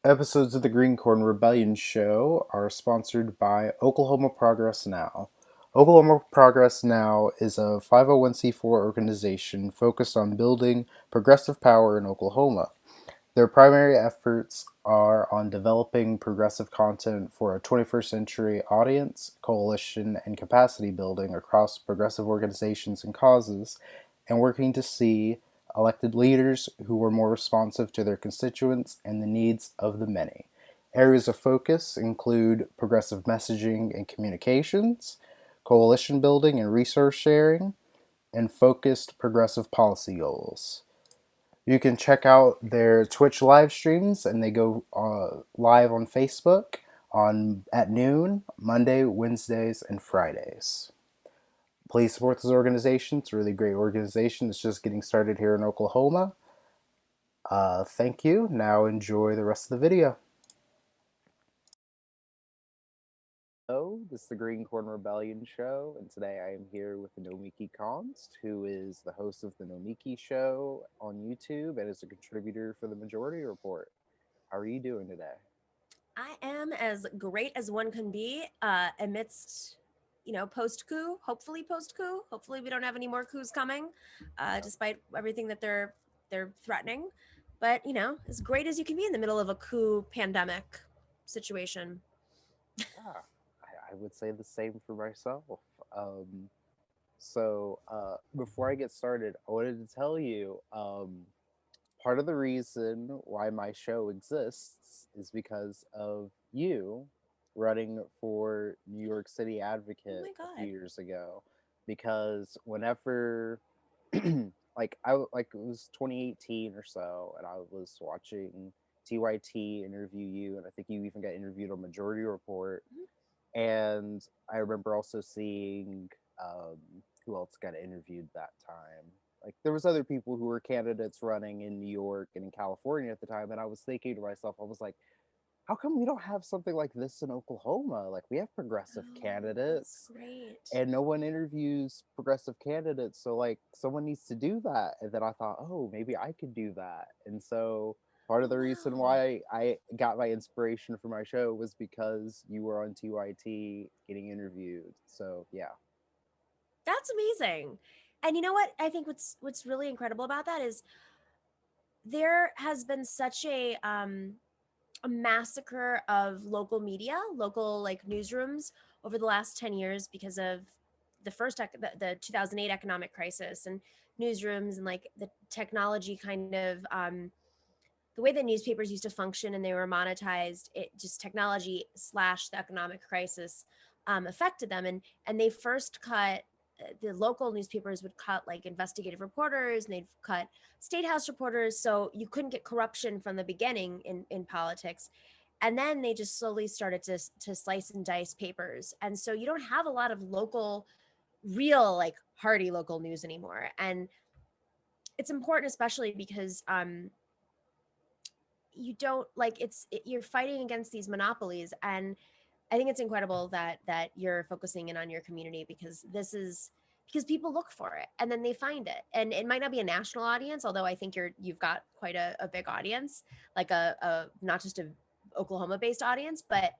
Episodes of the Green Corn Rebellion Show are sponsored by Oklahoma Progress Now. Oklahoma Progress Now is a 501c4 organization focused on building progressive power in Oklahoma. Their primary efforts are on developing progressive content for a 21st century audience, coalition, and capacity building across progressive organizations and causes, and working to see elected leaders who are more responsive to their constituents and the needs of the many. Areas of focus include progressive messaging and communications, coalition building and resource sharing, and focused progressive policy goals. You can check out their Twitch live streams, and they go live on Facebook on at noon, Monday, Wednesdays, and Fridays. Please support this organization. It's a really great organization. It's just getting started here in Oklahoma. Thank you. Now enjoy the rest of the video. Hello, this is the Green Corn Rebellion Show, and today I am here with Nomiki Konst, who is the host of the Nomiki Show on YouTube and is a contributor for the Majority Report. How are you doing today? I am as great as one can be amidst, post coup. Hopefully, post coup. Hopefully, we don't have any more coups coming, despite everything that they're threatening. But as great as you can be in the middle of a coup pandemic situation. Yeah, I would say the same for myself. Um, so before I get started, I wanted to tell you part of the reason why my show exists is because of you running for New York City Oh Advocate my a few god. years ago. Because whenever like it was 2018 or so, and I was watching TYT interview you, and I think you even got interviewed on Majority Report. Mhm. And I remember also seeing um, who else got interviewed that time. Like there was other people who were candidates running in New York and in California at the time, and I was thinking to myself, I was like, how come we don't have something like this in Oklahoma? Like we have progressive Oh, that's candidates, great. and no one interviews progressive candidates, so like someone needs to do that. And then I thought, oh, maybe I could do that. And so part of Oh the reason wow. why I got my inspiration for my show was because you were on TYT getting interviewed. So yeah. That's amazing. And you know what? I think what's really incredible about that is there has been such a massacre of local media, local like newsrooms over the last 10 years because of the 2008 economic crisis and newsrooms and like the technology kind of the way that newspapers used to function and they were monetized, it just technology slash the economic crisis affected them, and they first cut the local newspapers would cut like investigative reporters and they'd cut state house reporters so you couldn't get corruption from the beginning in politics, and then they just slowly started to slice and dice papers, and so you don't have a lot of local real like hearty local news anymore. And it's important especially because you don't like you're fighting against these monopolies. And I think it's incredible that you're focusing in on your community because this is because people look for it and then they find it, and it might not be a national audience, although I think you've got quite a big audience, like a not just a Oklahoma based audience, but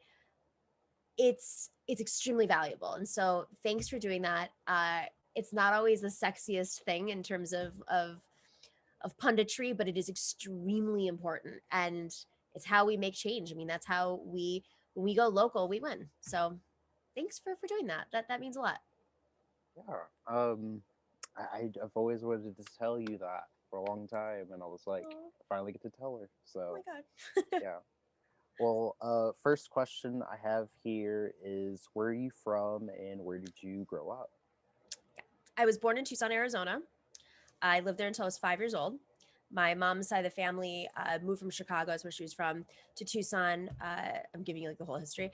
it's extremely valuable. And so thanks for doing that. It's not always the sexiest thing in terms of punditry, but it is extremely important, and it's how we make change. I mean, that's how we when we go local, we win. So thanks for doing that. That means a lot. Yeah. I've always wanted to tell you that for a long time, and I was like, Oh, I finally get to tell her. oh my So god. yeah. Well, first question I have here is where are you from and where did you grow up? I was born in Tucson, Arizona. I lived there until I was 5 years old. My mom's side of the family moved from Chicago, that's where she was from, to Tucson. I'm giving you like the whole history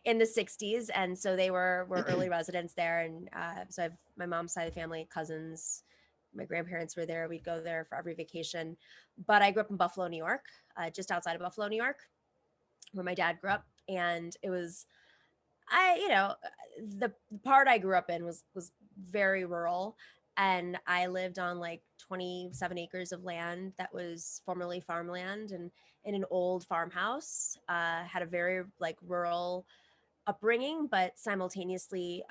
in the 60s. And so they were early residents there. And so I have my mom's side of the family, cousins, my grandparents were there. We'd go there for every vacation. But I grew up in Buffalo, New York, just outside of Buffalo, New York, where my dad grew up. And it was the part I grew up in was very rural, and I lived on like 27 acres of land that was formerly farmland, and in an old farmhouse. Had a very like rural upbringing, but simultaneously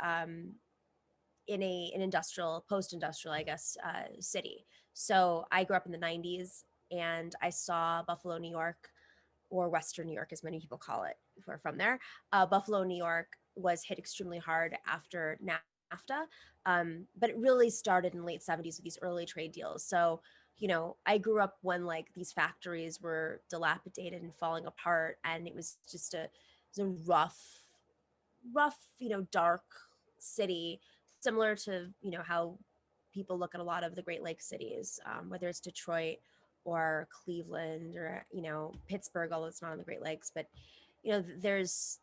in an industrial, post-industrial, I guess, city. So I grew up in the 90s, and I saw Buffalo, New York, or Western New York, as many people call it who are from there. Buffalo, New York was hit extremely hard after NAFTA, but it really started in the late 70s with these early trade deals. So, I grew up when like these factories were dilapidated and falling apart, and it was just a rough, dark city, similar to, how people look at a lot of the Great Lakes cities, whether it's Detroit or Cleveland or, Pittsburgh, although it's not on the Great Lakes, but, there's,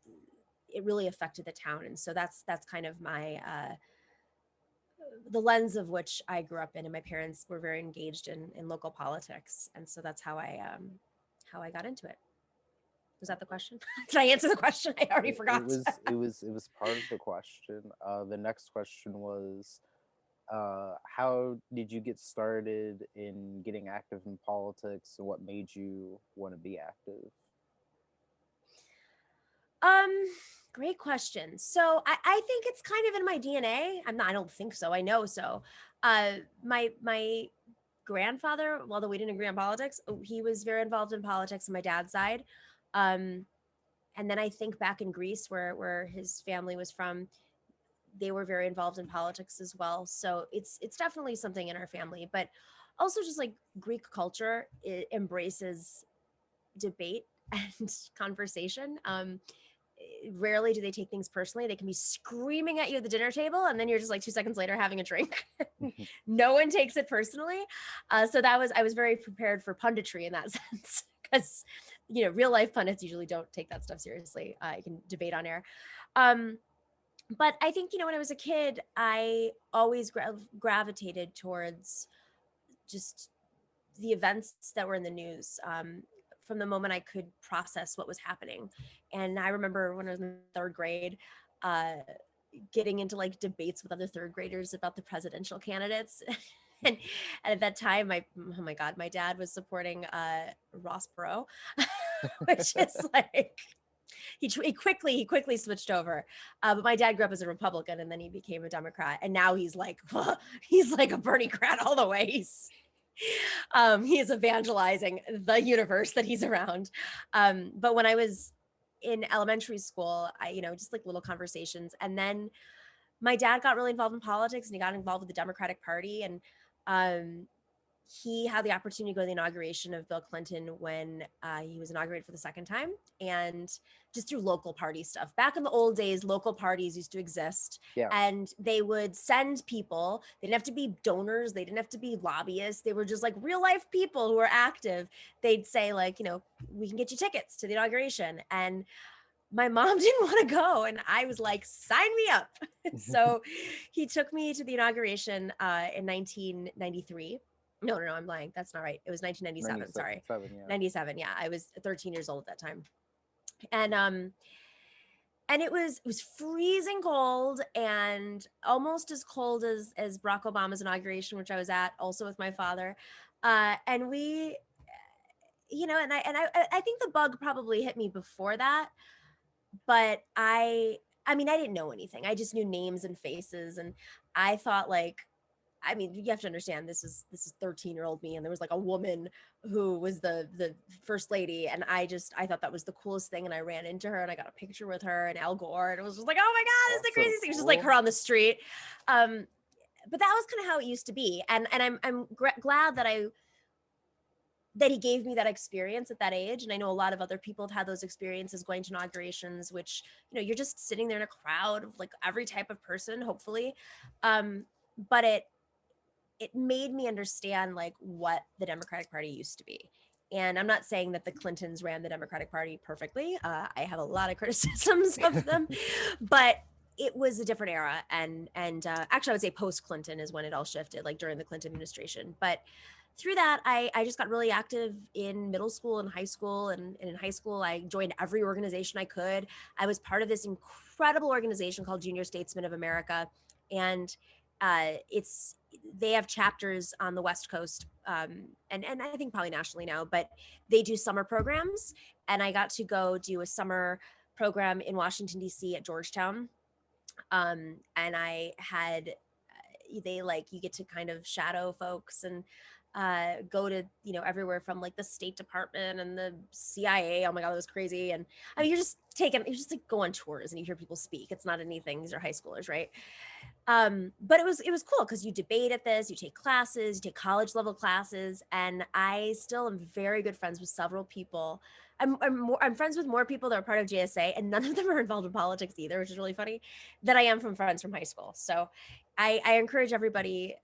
it really affected the town. And so that's kind of the lens of which I grew up in, and my parents were very engaged in local politics. And so that's how I got into it. Was that the question? Did I answer the question? I already forgot. It was part of the question. The next question was, how did you get started in getting active in politics, and what made you want to be active? Um, Great question. So I think it's kind of in my DNA. I don't think so. I know so. My grandfather, although we didn't agree on politics, he was very involved in politics on my dad's side. Um, and then I think back in Greece, where his family was from, they were very involved in politics as well. So it's definitely something in our family. But also just like Greek culture, it embraces debate and conversation. Rarely do they take things personally. They can be screaming at you at the dinner table, and then you're just like 2 seconds later having a drink. No one takes it personally. So I was very prepared for punditry in that sense, because real life pundits usually don't take that stuff seriously. You can debate on air. Um, but I think when I was a kid, I always gravitated towards just the events that were in the news, from the moment I could process what was happening. And I remember when I was in third grade, uh, getting into like debates with other third graders about the presidential candidates. and, and at that time, oh my God, my dad was supporting Ross Perot, which is like, he quickly switched over. But my dad grew up as a Republican, and then he became a Democrat, and now he's like he's like a Bernie crat all the way. He is evangelizing the universe that he's around. But when I was in elementary school, I, just like little conversations. And then my dad got really involved in politics, and he got involved with the Democratic Party. And um, he had the opportunity to go to the inauguration of Bill Clinton when he was inaugurated for the second time, and just through local party stuff. Back in the old days, local parties used to exist, Yeah. and they would send people. They didn't have to be donors. They didn't have to be lobbyists. They were just like real life people who were active. They'd say like, we can get you tickets to the inauguration. And my mom didn't want to go, and I was like, sign me up. So he took me to the inauguration in 1993. No, I'm lying. That's not right. It was 1997. Sorry. 97, yeah. 97. Yeah. I was 13 years old at that time. And it was freezing cold, and almost as cold as Barack Obama's inauguration, which I was at also with my father. And we, and I think the bug probably hit me before that, but I mean, I didn't know anything. I just knew names and faces, and I thought like, I mean, you have to understand, this is 13-year-old me, and there was like a woman who was the first lady, and I thought that was the coolest thing, and I ran into her, and I got a picture with her and Al Gore, and it was just like, oh my God, it's the So craziest thing. It was just like her on the street. But that was kind of how it used to be, and I'm glad that he gave me that experience at that age. And I know a lot of other people have had those experiences going to inaugurations, which, you're just sitting there in a crowd of like every type of person, hopefully. But it made me understand like what the Democratic Party used to be. And I'm not saying that the Clintons ran the Democratic Party perfectly. I have a lot of criticisms of them, but it was a different era. And actually, I would say post Clinton is when it all shifted, like during the Clinton administration. But through that, I just got really active in middle school and high school. And in high school, I joined every organization I could. I was part of this incredible organization called Junior Statesmen of America. And It's they have chapters on the West Coast, and I think probably nationally now, but they do summer programs, and I got to go do a summer program in Washington D.C. at Georgetown, and I had they like you get to kind of shadow folks and go to everywhere from like the State Department and the CIA. Oh my god, that was crazy! And I mean, you're just like go on tours and you hear people speak. It's not anything. These are high schoolers, right? But it was cool because you debate at this, you take classes, you take college level classes, and I still am very good friends with several people. I'm friends with more people that are part of JSA, and none of them are involved in politics either, which is really funny. Than I am from friends from high school. So I encourage everybody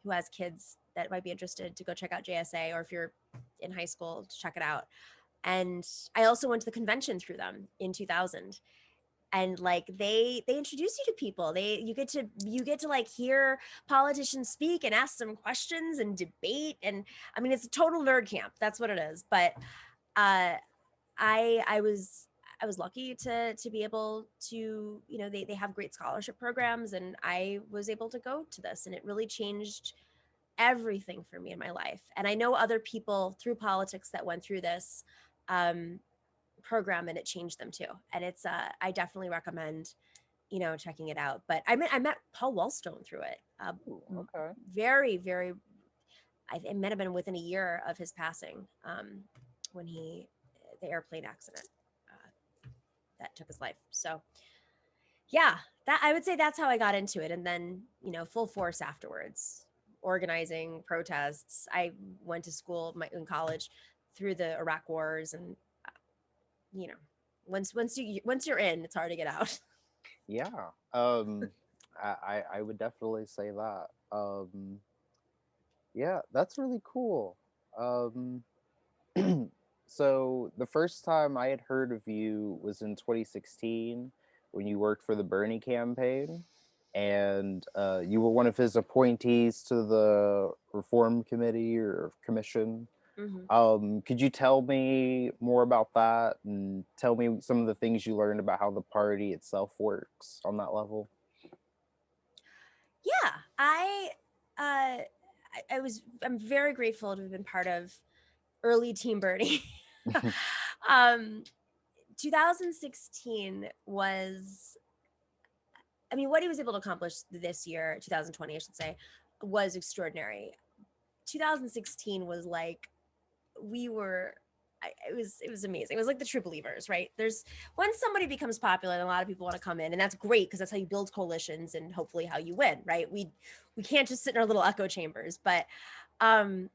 who has kids that might be interested to go check out JSA, or if you're in high school, to check it out. And I also went to the convention through them in 2000, and like they introduce you to people. You get to like hear politicians speak and ask them questions and debate. And I mean, it's a total nerd camp, that's what it is. But uh I was lucky to be able to, they have great scholarship programs, and I was able to go to this, and it really changed everything for me in my life. And I know other people through politics that went through this um program, and it changed them too. And it's I definitely recommend checking it out. But I met Paul Wellstone through it. Ooh, okay. Very, very, it might have been within a year of his passing, when the airplane accident that took his life. So yeah, that I would say that's how I got into it. And then full force afterwards, organizing protests. I went to school in college through the Iraq wars, and you know once you're in, it's hard to get out. Yeah. I would definitely say that. Yeah, that's really cool. Um, so the first time I had heard of you was in 2016 when you worked for the Bernie campaign, and you were one of his appointees to the Reform Committee or Commission. Hmm. Could you tell me more about that and tell me some of the things you learned about how the party itself works on that level? Yeah, I'm very grateful to have been part of early Team Bernie. um 2016 was, I mean, what he was able to accomplish this year, 2020 I should say, was extraordinary. 2016 was like, we were it was amazing. It was like the true believers, right? There's When somebody becomes popular, and a lot of people want to come in, and that's great because that's how you build coalitions and hopefully how you win, right? We can't just sit in our little echo chambers. But um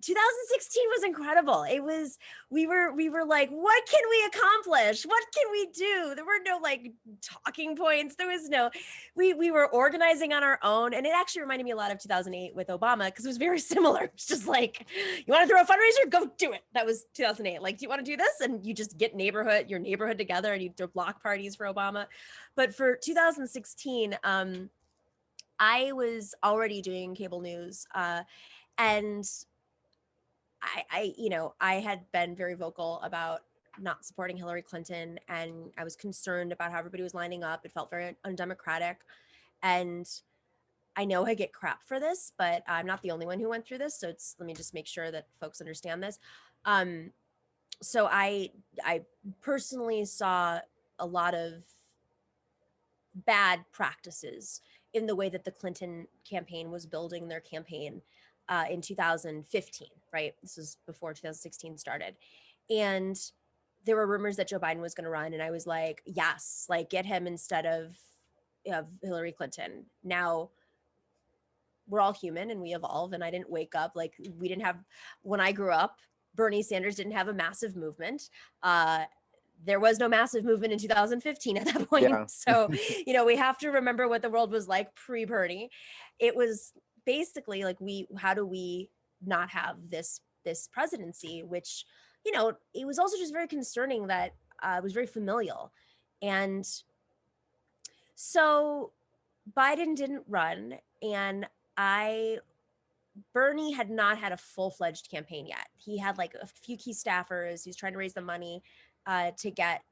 2016 was incredible. It was we were like, what can we accomplish? What can we do? There were no like talking points. There was no we were organizing on our own, and it actually reminded me a lot of 2008 with Obama, because it was very similar. It's just like, you want to throw a fundraiser? Go do it. That was 2008. Like, do you want to do this? And you just get your neighborhood together, and you throw block parties for Obama. But for 2016, I was already doing cable news, and I had been very vocal about not supporting Hillary Clinton, and I was concerned about how everybody was lining up. It felt very undemocratic, and I know I get crap for this, but I'm not the only one who went through this. So let me just make sure that folks understand this. Um, so I personally saw a lot of bad practices in the way that the Clinton campaign was building their campaign in 2015, right? This was before 2016 started. And there were rumors that Joe Biden was going to run. And I was like, yes, like get him instead of Hillary Clinton. Now, we're all human and we evolve. And I didn't wake up like we didn't have, when I grew up, Bernie Sanders didn't have a massive movement. There was no massive movement in 2015 at that point. Yeah. So, we have to remember what the world was like pre-Bernie. It was basically like, how do we not have this presidency, which, it was also just very concerning that it was very familial. And so Biden didn't run, and I Bernie had not had a full-fledged campaign yet. He had like a few key staffers. He was trying to raise the money to get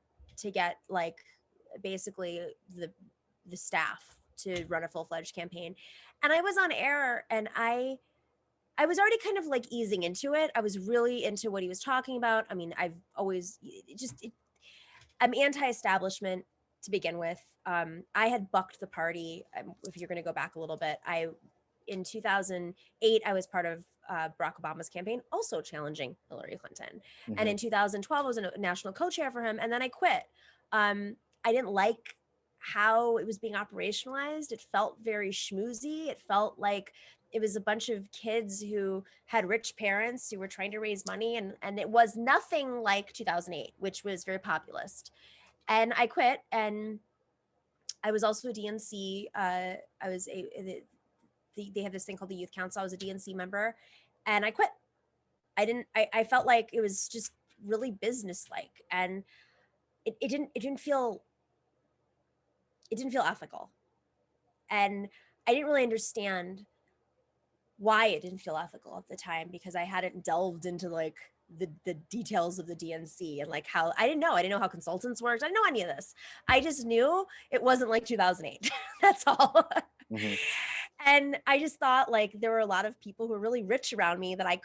like basically the staff to run a full-fledged campaign. And I was on air, and I was already kind of like easing into it. I was really into what he was talking about. I mean, I've always I'm anti-establishment to begin with. I had bucked the party. If you're going to go back a little bit, in 2008 I was part of Barack Obama's campaign, also challenging Hillary Clinton. And in 2012 I was a national co-chair for him, and then I quit. I didn't like how it was being operationalized. It felt very schmoozy. It felt like it was a bunch of kids who had rich parents who were trying to raise money, and it was nothing like 2008, which was very populist. And I quit, and I was also a DNC. I was they have this thing called the Youth Council. I was a DNC member, and I quit. I felt like it was just really businesslike, and it didn't feel ethical, and I didn't really understand why it didn't feel ethical at the time, because I hadn't delved into like the details of the DNC and like how I didn't know how consultants worked. I didn't know any of this. I just knew it wasn't like 2008. That's all. Mm-hmm. And I just thought like there were a lot of people who were really rich around me that I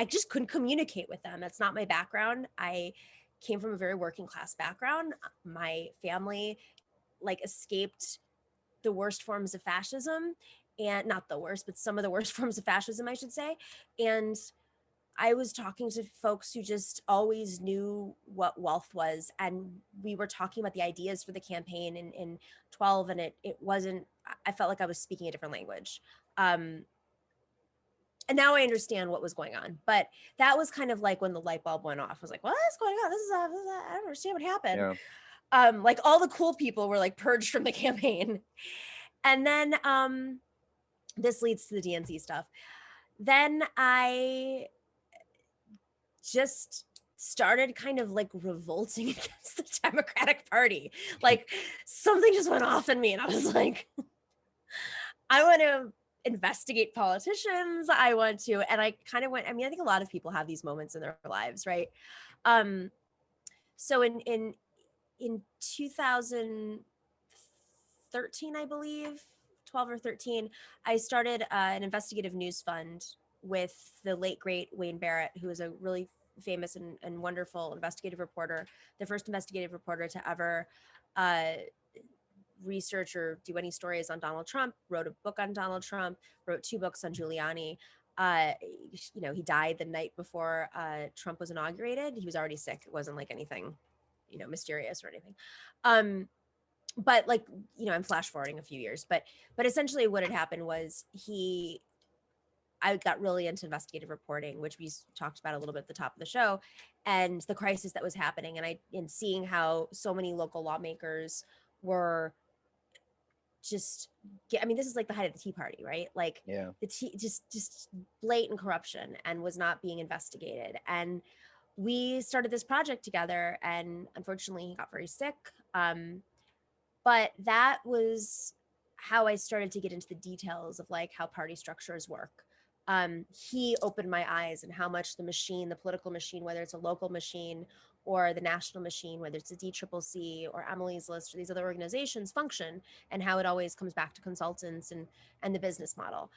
just couldn't communicate with them. That's not my background. I came from a very working class background. My family like escaped the worst forms of fascism, and not the worst, but some of the worst forms of fascism, I should say. And I was talking to folks who just always knew what wealth was. And we were talking about the ideas for the campaign in 12, and it wasn't, I felt like I was speaking a different language. And now I understand what was going on. But that was kind of like when the light bulb went off. I was like, what is going on? I don't understand what happened. Yeah. Like all the cool people were like purged from the campaign. And then this leads to the DNC stuff. Then I just started kind of like revolting against the Democratic Party. Like something just went off in me, and I was like, I want to investigate politicians. I want to, and I kind of went, I mean, I think a lot of people have these moments in their lives, right? So in 2013, I believe, 12 or 13, I started an investigative news fund with the late, great Wayne Barrett, who is a really famous and wonderful investigative reporter, the first investigative reporter to ever research or do any stories on Donald Trump, wrote a book on Donald Trump, wrote 2 books on Giuliani. He died the night before Trump was inaugurated. He was already sick. It wasn't like anything, mysterious or anything. But like, I'm flash forwarding a few years, but essentially what had happened was I got really into investigative reporting, which we talked about a little bit at the top of the show, and the crisis that was happening. And seeing how so many local lawmakers were just, this is like the height of the Tea Party, right? Like the just blatant corruption, and was not being investigated. And we started this project together, and unfortunately he got very sick. But that was how I started to get into the details of like how party structures work. He opened my eyes and how much the political machine, whether it's a local machine or the national machine, whether it's a DCCC or Emily's List or these other organizations, function, and how it always comes back to consultants and the business model.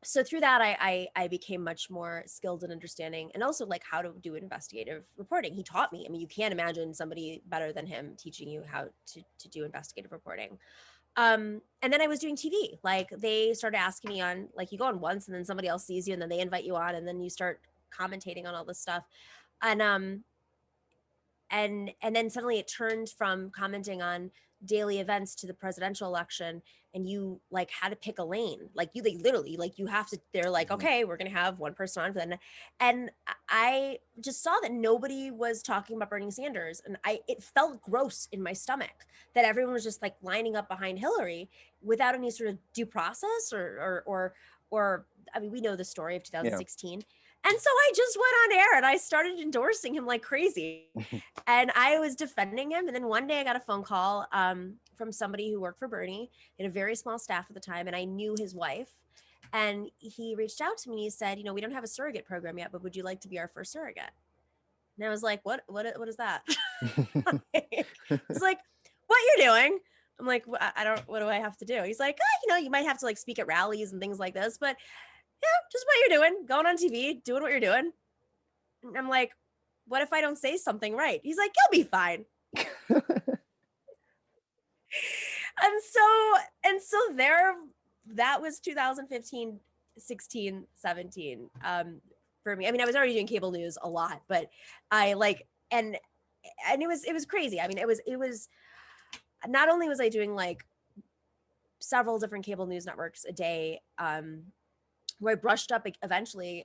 So through that, I became much more skilled in understanding, and also like how to do investigative reporting. He taught me. I mean, you can't imagine somebody better than him teaching you how to do investigative reporting. And then I was doing TV. Like they started asking me on, like you go on once and then somebody else sees you and then they invite you on and then you start commentating on all this stuff. And then suddenly it turned from commenting on daily events to the presidential election, and you like had to pick a lane. Like you literally like you have to, they're like, okay, we're gonna have one person on for that. And I just saw that nobody was talking about Bernie Sanders, and it felt gross in my stomach that everyone was just like lining up behind Hillary without any sort of due process or I mean, we know the story of 2016. Yeah. And so I just went on air and I started endorsing him like crazy. And I was defending him. And then one day I got a phone call from somebody who worked for Bernie. He had a very small staff at the time, and I knew his wife. And he reached out to me and he said, we don't have a surrogate program yet, but would you like to be our first surrogate? And I was like, what is that? It's like, what you're doing? I'm like, I don't, what do I have to do? He's like, you might have to like speak at rallies and things like this, but yeah, just what you're doing, going on TV, doing what you're doing. And I'm like, what if I don't say something right? He's like, you'll be fine. And so there, that was 2015, 16, 17. For me, I mean, I was already doing cable news a lot, but I like, and it was crazy. I mean, it was not only was I doing like several different cable news networks a day, where I brushed up eventually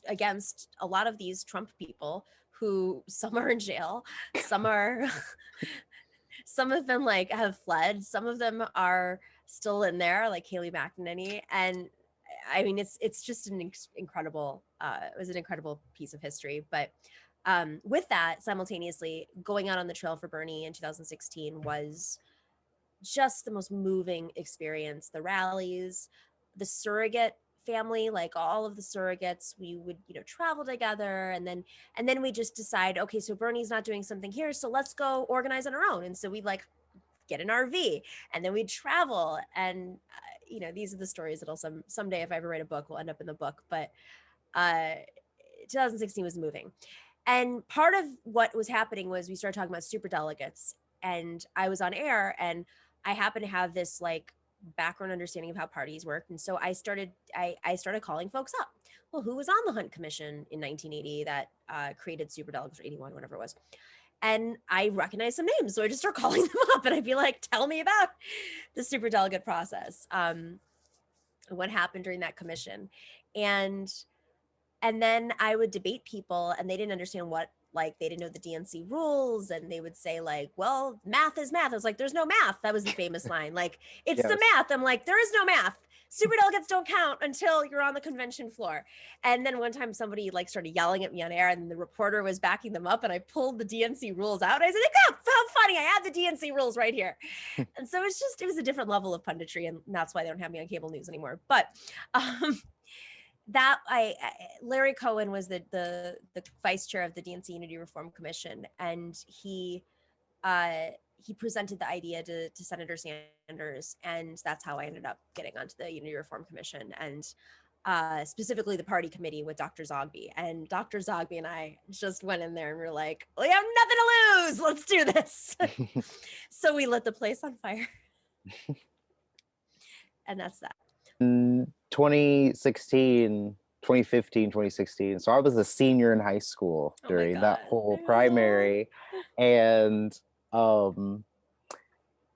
against a lot of these Trump people who some are in jail, some are some of them like have fled, some of them are still in there, like Haley McEnany. And I mean, it's just an incredible, it was an incredible piece of history. But with that, simultaneously, going out on the trail for Bernie in 2016 was just the most moving experience. The rallies, the surrogate family, like all of the surrogates, we would travel together, and then we just decide, okay, so Bernie's not doing something here, so let's go organize on our own. And so we'd like get an RV, and then we'd travel. And these are the stories that'll someday, if I ever write a book, will end up in the book. But 2016 was moving. And part of what was happening was we started talking about super delegates, and I was on air, and I happened to have this like background understanding of how parties work. And so I started calling folks up. Well, who was on the Hunt Commission in 1980 that created super delegates, or 81, whatever it was? And I recognized some names. So I just start calling them up, and I'd be like, tell me about the super delegate process. What happened during that commission. And then I would debate people, and they didn't understand they didn't know the DNC rules, and they would say like, well, math is math. I was like, there's no math. That was the famous line. Like, it's Yes. the math. I'm like, there is no math. Super delegates don't count until you're on the convention floor. And then one time somebody like started yelling at me on air, and the reporter was backing them up, and I pulled the DNC rules out. I said, oh, how funny. I have the DNC rules right here. And so it was a different level of punditry, and that's why they don't have me on cable news anymore. But that Larry Cohen was the vice chair of the DNC Unity Reform Commission, and he presented the idea to Senator Sanders, and that's how I ended up getting onto the Unity Reform Commission, and specifically the party committee with Dr. Zogby. And Dr. Zogby and I just went in there and we're like, we have nothing to lose. Let's do this. So we lit the place on fire. And that's that. 2016, 2015, 2016. So I was a senior in high school during that whole primary. And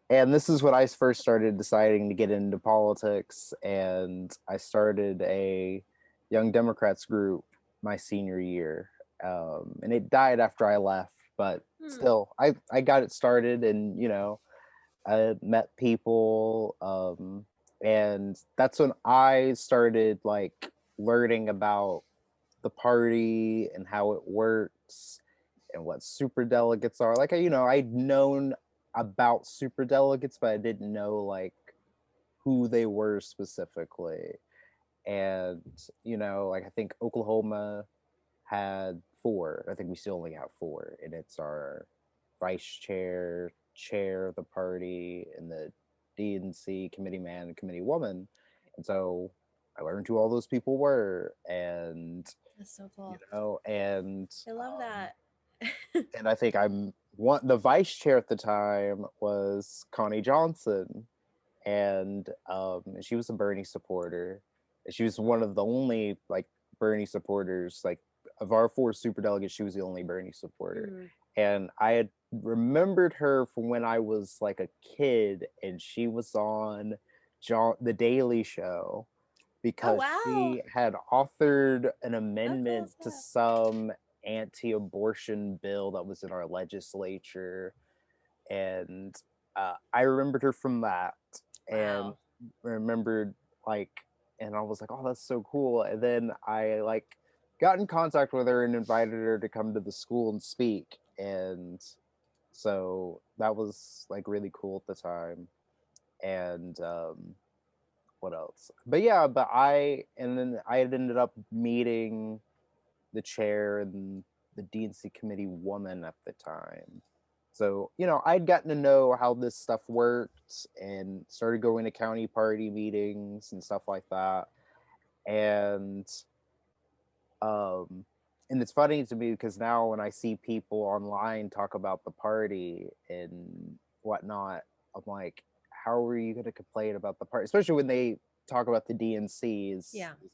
this is when I first started deciding to get into politics. And I started a Young Democrats group my senior year. And it died after I left, but still, I got it started, and, I met people, and that's when I started like learning about the party and how it works and what super delegates are. Like, I'd known about super delegates, but I didn't know like who they were specifically. And, like I think Oklahoma had 4. I think we still only have 4, and it's our vice chair, chair of the party, and the DNC committee man and committee woman. And so I learned who all those people were, and that's so cool. And I love that. And I think the vice chair at the time was Connie Johnson, and she was a Bernie supporter. She was one of the only like Bernie supporters, like of our 4 super delegates, she was the only Bernie supporter. And I had remembered her from when I was like a kid, and she was on The Daily Show because she had authored an amendment to some anti-abortion bill that was in our legislature. And I remembered her from that, and remembered and I was like, oh, that's so cool. And then I got in contact with her and invited her to come to the school and speak. And so that was like really cool at the time. And what else? But yeah, then I had ended up meeting the chair and the DNC committee woman at the time. So, I'd gotten to know how this stuff worked and started going to county party meetings and stuff like that. And um and it's funny to me because now when I see people online talk about the party and whatnot, I'm like, how are you going to complain about the party? Especially when they talk about the DNC as Yeah. this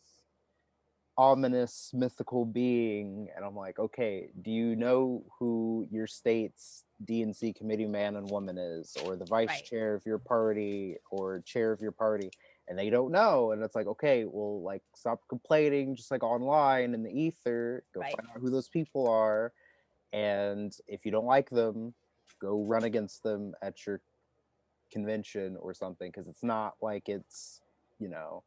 ominous mythical being, and I'm like, okay, do you know who your state's DNC committee man and woman is, or the vice Right. chair of your party, or chair of your party? And they don't know, and it's like, okay, well, like, stop complaining, just like online in the ether, go Right. find out who those people are, and if you don't like them, go run against them at your convention or something, because it's not like it's, you know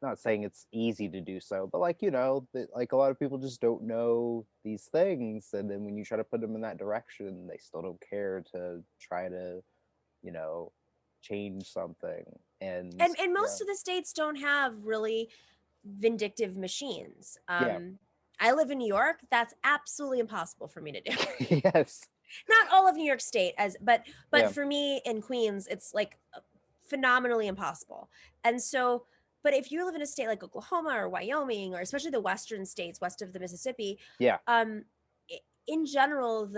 not saying it's easy to do so, but like, that like a lot of people just don't know these things, and then when you try to put them in that direction, they still don't care to try to, you know, change something. And And yeah, most of the states don't have really vindictive machines. yeah, I live in New York. That's absolutely impossible for me to do. yes, Not all of New York State, but yeah, for me in Queens, it's like phenomenally impossible. And so, but if you live in a state like Oklahoma or Wyoming, or especially the western states west of the Mississippi, yeah, um, in general,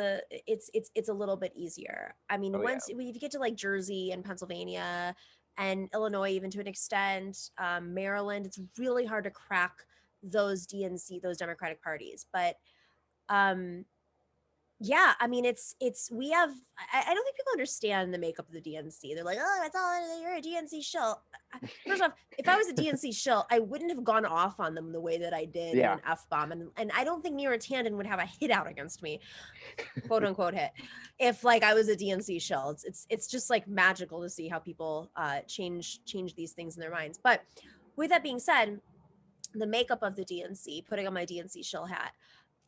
it's a little bit easier. I mean, oh yeah, once if you get to like Jersey and Pennsylvania and Illinois, even to an extent, Maryland, it's really hard to crack those DNC, those Democratic parties. But um, yeah, I mean, it's we have. I don't think people understand the makeup of the DNC. They're like, oh, that's all. You're a DNC shill. First off, if I was a DNC shill, I wouldn't have gone off on them the way that I did in yeah, an F bomb, and I don't think Neera Tanden would have a hit out against me, quote unquote hit, if like I was a DNC shill. It's just like magical to see how people change these things in their minds. But with that being said, the makeup of the DNC, putting on my DNC shill hat,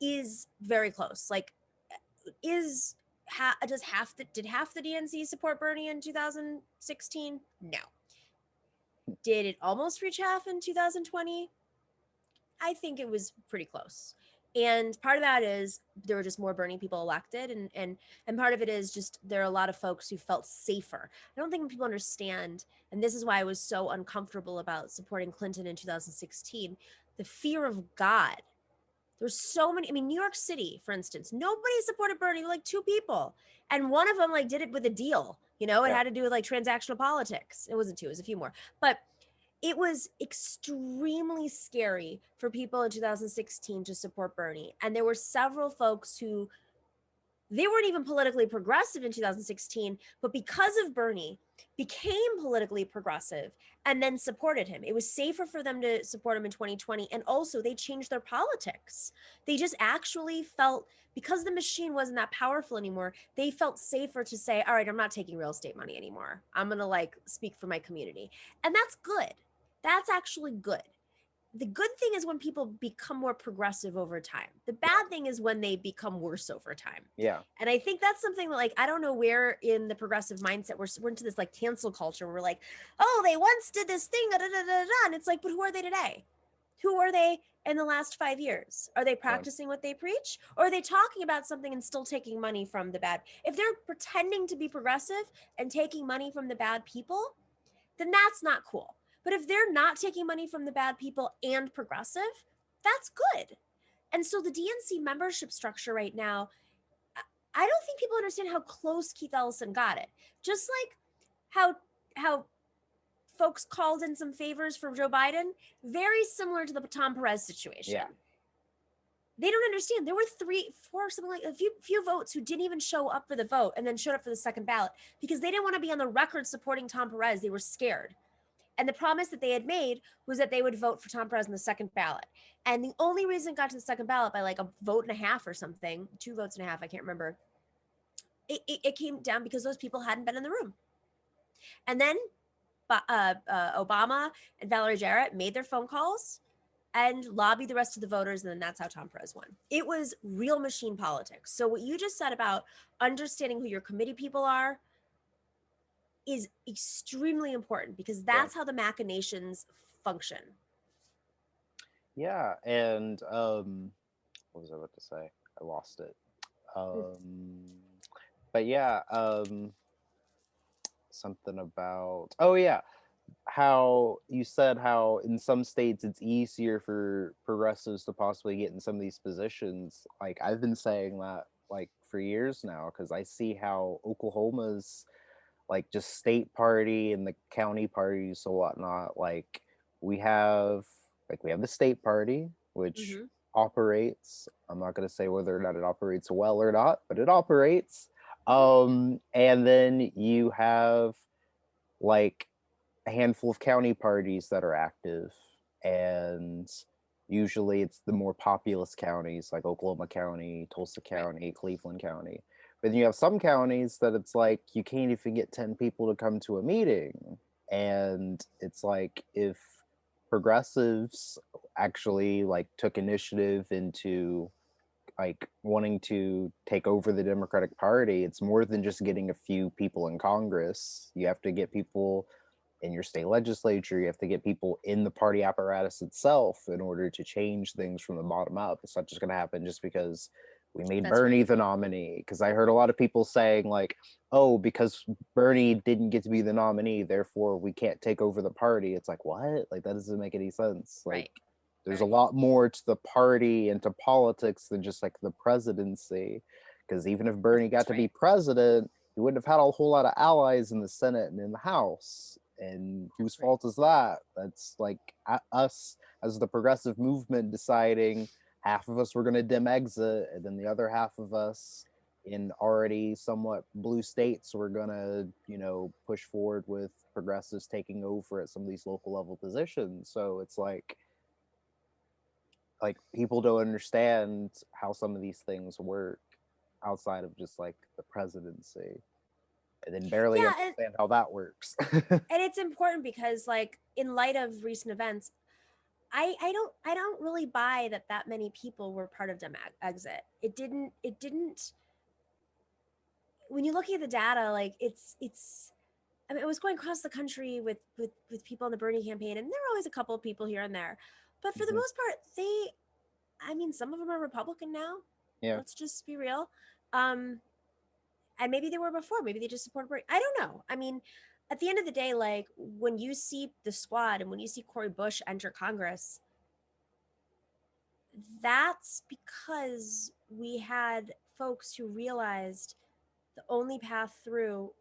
is very close. Like, is did half the DNC support Bernie in 2016? No. Did it almost reach half in 2020? I think it was pretty close. And part of that is there were just more Bernie people elected, and part of it is just there are a lot of folks who felt safer. I don't think people understand, and this is why I was so uncomfortable about supporting Clinton in 2016, the fear of God. There's so many. I mean, New York City, for instance, nobody supported Bernie, like two people. And one of them like did it with a deal. It yeah, had to do with like transactional politics. It wasn't two, it was a few more. But it was extremely scary for people in 2016 to support Bernie. And there were several folks who they weren't even politically progressive in 2016, but because of Bernie, became politically progressive and then supported him. It was safer for them to support him in 2020. And also, they changed their politics. They just actually felt, because the machine wasn't that powerful anymore, they felt safer to say, all right, I'm not taking real estate money anymore. I'm going to like speak for my community. And that's good. That's actually good. The good thing is when people become more progressive over time. The bad thing is when they become worse over time. yeah, And I think that's something that, like, I don't know where in the progressive mindset we're into this like cancel culture where we're like, oh, they once did this thing, da, da, da, da, da. And it's like, but who are they today? Who are they in the last 5 years? Are they yeah, practicing what they preach? Or are they talking about something and still taking money from the bad? If they're pretending to be progressive and taking money from the bad people, then that's not cool. But if they're not taking money from the bad people and progressive, that's good. And so the DNC membership structure right now, I don't think people understand how close Keith Ellison got it. Just like how folks called in some favors for Joe Biden, very similar to the Tom Perez situation. yeah, They don't understand. There were 3, 4, something like a few votes who didn't even show up for the vote and then showed up for the second ballot because they didn't want to be on the record supporting Tom Perez. They were scared. And the promise that they had made was that they would vote for Tom Perez in the second ballot. And the only reason it got to the second ballot by like a vote and a half or something, 2 votes and a half, I can't remember, it came down because those people hadn't been in the room. And then Obama and Valerie Jarrett made their phone calls and lobbied the rest of the voters, and then that's how Tom Perez won. It was real machine politics. So what you just said about understanding who your committee people are is extremely important because yeah, that's how the machinations function. yeah. And what was I about to say? I lost it. Um, but yeah, something about, oh yeah, how you said how in some states it's easier for progressives to possibly get in some of these positions. Like I've been saying that like for years now, because I see how Oklahoma's like just state party and the county parties and whatnot. Like we have we have the state party, which Mm-hmm. operates. I'm not going to say whether or not it operates well or not, but it operates. Mm-hmm. And then you have like a handful of county parties that are active, and usually it's the more populous counties like Oklahoma County, Tulsa Right. County, Cleveland County. But then you have some counties that it's like you can't even get 10 people to come to a meeting. And it's like if progressives actually like took initiative into like wanting to take over the Democratic Party, it's more than just getting a few people in Congress. You have to get people in your state legislature. You have to get people in the party apparatus itself in order to change things from the bottom up. It's not just going to happen just because we made That's Bernie right. the nominee. Because I heard a lot of people saying, like, oh, because Bernie didn't get to be the nominee, therefore we can't take over the party. It's like, what? Like, that doesn't make any sense. Like, Right. there's a Right. lot more to the party and to politics than just like the presidency. Because even if Bernie got That's to be right. president, he wouldn't have had a whole lot of allies in the Senate and in the House. And whose That's right. fault is that? That's like us as the progressive movement deciding half of us were going to dim exit, and then the other half of us in already somewhat blue states were going to, push forward with progressives taking over at some of these local level positions. So it's like people don't understand how some of these things work outside of just like the presidency, and then barely Yeah, and understand how that works. and it's important because like in light of recent events, I don't really buy that many people were part of exit. It didn't when you're looking at the data, like it's I mean, it was going across the country with people in the Bernie campaign, and there were always a couple of people here and there, but for the Mhm. most part, I mean, some of them are Republican now. Yeah. Let's just be real. Um, and maybe they were before. Maybe they just supported Bernie. I don't know. I mean, at the end of the day, like when you see the squad and when you see Cory Bush enter Congress, that's because we had folks who realized the only path through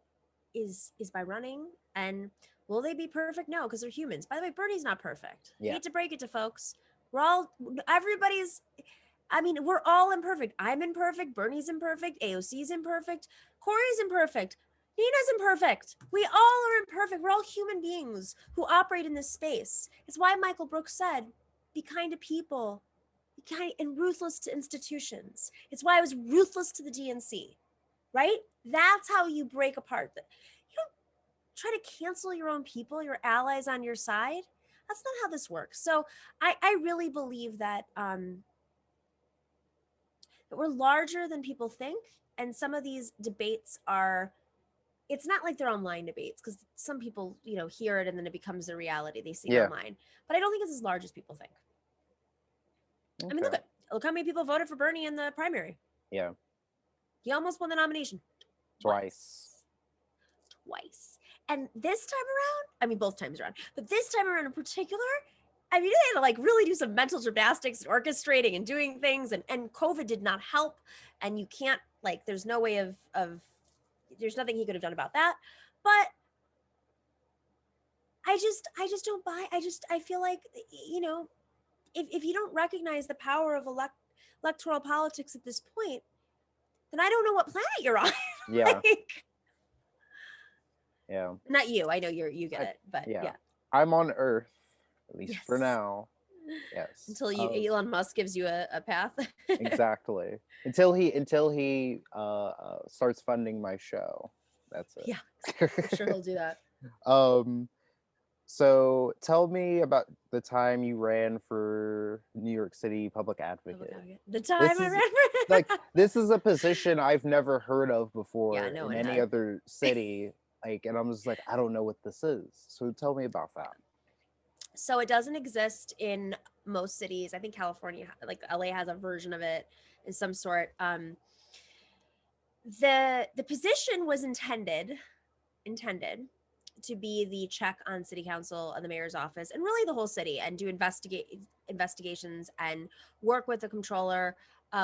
is by running. And will they be perfect? No, because they're humans. By the way, Bernie's not perfect. Yeah. Hate to break it to folks. Everybody's, I mean, we're all imperfect. I'm imperfect. Bernie's imperfect. AOC's imperfect. Corey's imperfect. Nina's imperfect. We all are imperfect. We're all human beings who operate in this space. It's why Michael Brooks said, be kind to people, be kind and ruthless to institutions. It's why I was ruthless to the DNC, right? That's how you break apart. You don't try to cancel your own people, your allies on your side. That's not how this works. So I really believe that we're larger than people think. And some of these debates are, it's not like they're online debates because some people, hear it and then it becomes a reality. They see it Yeah. online. But I don't think it's as large as people think. I mean, Okay. look how many people voted for Bernie in the primary. Yeah. He almost won the nomination Twice. twice. And this time around, I mean, both times around, but this time around in particular, I mean, they had to like really do some mental gymnastics, orchestrating and doing things, and COVID did not help. And you can't like, there's no way of there's nothing he could have done about that. But I just don't buy. I feel like if you don't recognize the power of electoral politics at this point, then I don't know what planet you're on. Yeah. Like, Yeah. not you. I know you get I, it, but yeah. yeah. I'm on Earth, at least for Yes. now. Yes. Until Elon Musk gives you a path. Exactly. Until he starts funding my show. That's Yeah, it. I'm sure he'll do that. um so tell me about the time you ran for New York City public advocate. The time This I is ran like for this is a position I've never heard of Yeah, before no in one any had. other city. Like, and I'm just like, I don't know what this is. So tell me about that. So it doesn't exist in most cities. I think California, like LA, has a version of it in some sort. The position was intended to be the check on city council and the mayor's office and really the whole city, and do investigations and work with the controller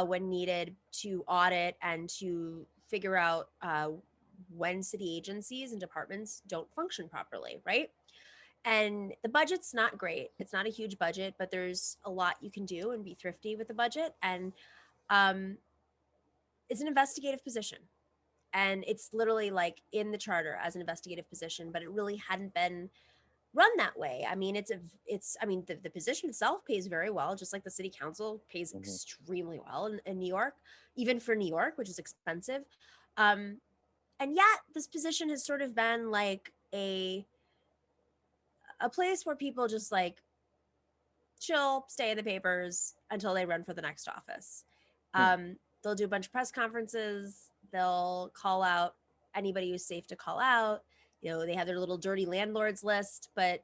when needed to audit and to figure out when city agencies and departments don't function properly, right? And the budget's not great. It's not a huge budget, but there's a lot you can do and be thrifty with the budget. And um, it's an investigative position. And it's literally like in the charter as an investigative position, but it really hadn't been run that way. I mean, the position itself pays very well, just like the city council pays Mm-hmm. extremely well in New York, even for New York, which is expensive. Um, and yet this position has sort of been like a place where people just like chill, stay in the papers until they run for the next office. Hmm. They'll do a bunch of press conferences. They'll call out anybody who's safe to call out. You know, they have their little dirty landlords list, but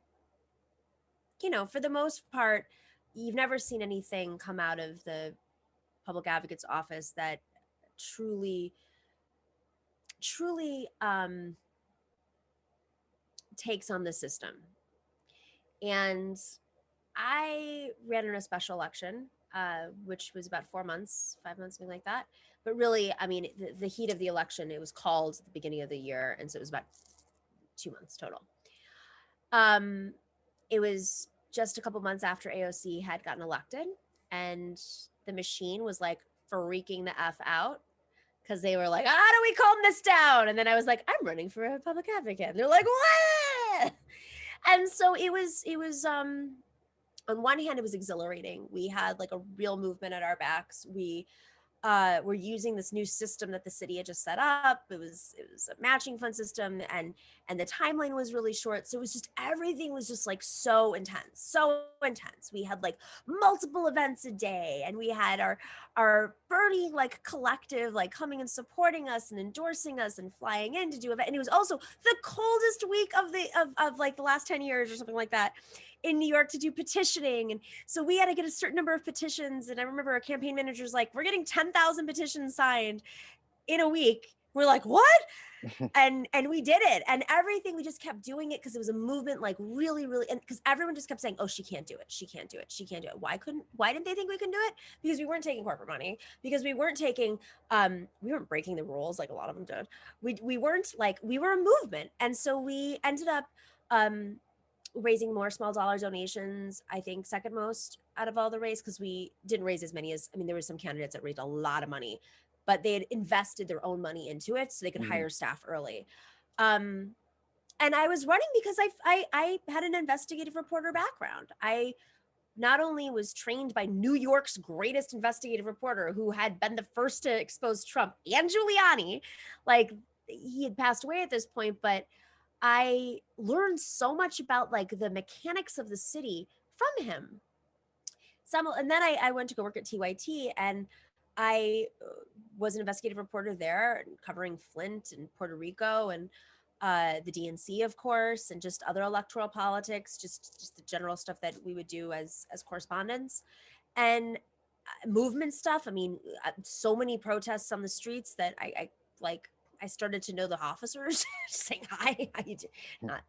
you know, for the most part, you've never seen anything come out of the public advocate's office that truly, truly takes on the system. And I ran in a special election, which was about 4 months, 5 months, something like that. But really, I mean, the heat of the election, it was called at the beginning of the year. And so it was about 2 months total. Um, it was just a couple months after AOC had gotten elected. And the machine was like freaking the F out because they were like, how do we calm this down? And then I was like, I'm running for a public advocate. And they're like, what? And so it was on one hand, it was exhilarating. We had like a real movement at our backs. We were using this new system that the city had just set up. It was a matching fund system, and the timeline was really short. So it was just everything was just like so intense, so intense. We had like multiple events a day, and we had our Bernie like collective like coming and supporting us and endorsing us and flying in to do event. And it was also the coldest week of like the last 10 years or something like that in New York to do petitioning. And so we had to get a certain number of petitions. And I remember our campaign manager's like, we're getting 10,000 petitions signed in a week. We're like, what? and we did it, and everything, we just kept doing it because it was a movement, like really, and because everyone just kept saying, oh, she can't do it, she can't do it, she can't do it. Why didn't they think we can do it? Because we weren't taking corporate money, because we weren't taking we weren't breaking the rules like a lot of them did. We weren't like, we were a movement. And so we ended up raising more small dollar donations, I think second most out of all the raise, because we didn't raise as many as, I mean, there were some candidates that raised a lot of money, but they had invested their own money into it so they could hire staff early. And I was running because I had an investigative reporter background. I not only was trained by New York's greatest investigative reporter, who had been the first to expose Trump and Giuliani, like he had passed away at this point, but I learned so much about like the mechanics of the city from him. And then I went to go work at TYT, and I was an investigative reporter there, covering Flint and Puerto Rico and the DNC, of course, and just other electoral politics, just the general stuff that we would do as correspondents. And movement stuff. I mean, so many protests on the streets that I like. I started to know the officers, saying hi, how you do, not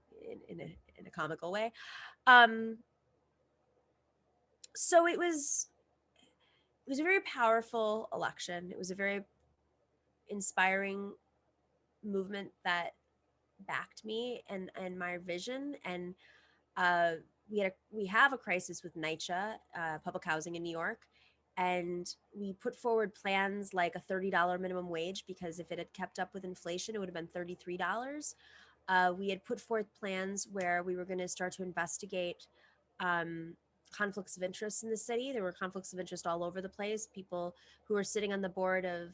in a comical way. So it was a very powerful election. It was a very inspiring movement that backed me and my vision. And we have a crisis with NYCHA, public housing in New York, and we put forward plans like a $30 minimum wage, because if it had kept up with inflation, it would have been $33. We had put forth plans where we were going to start to investigate conflicts of interest in the city. There were conflicts of interest all over the place. People who were sitting on the board of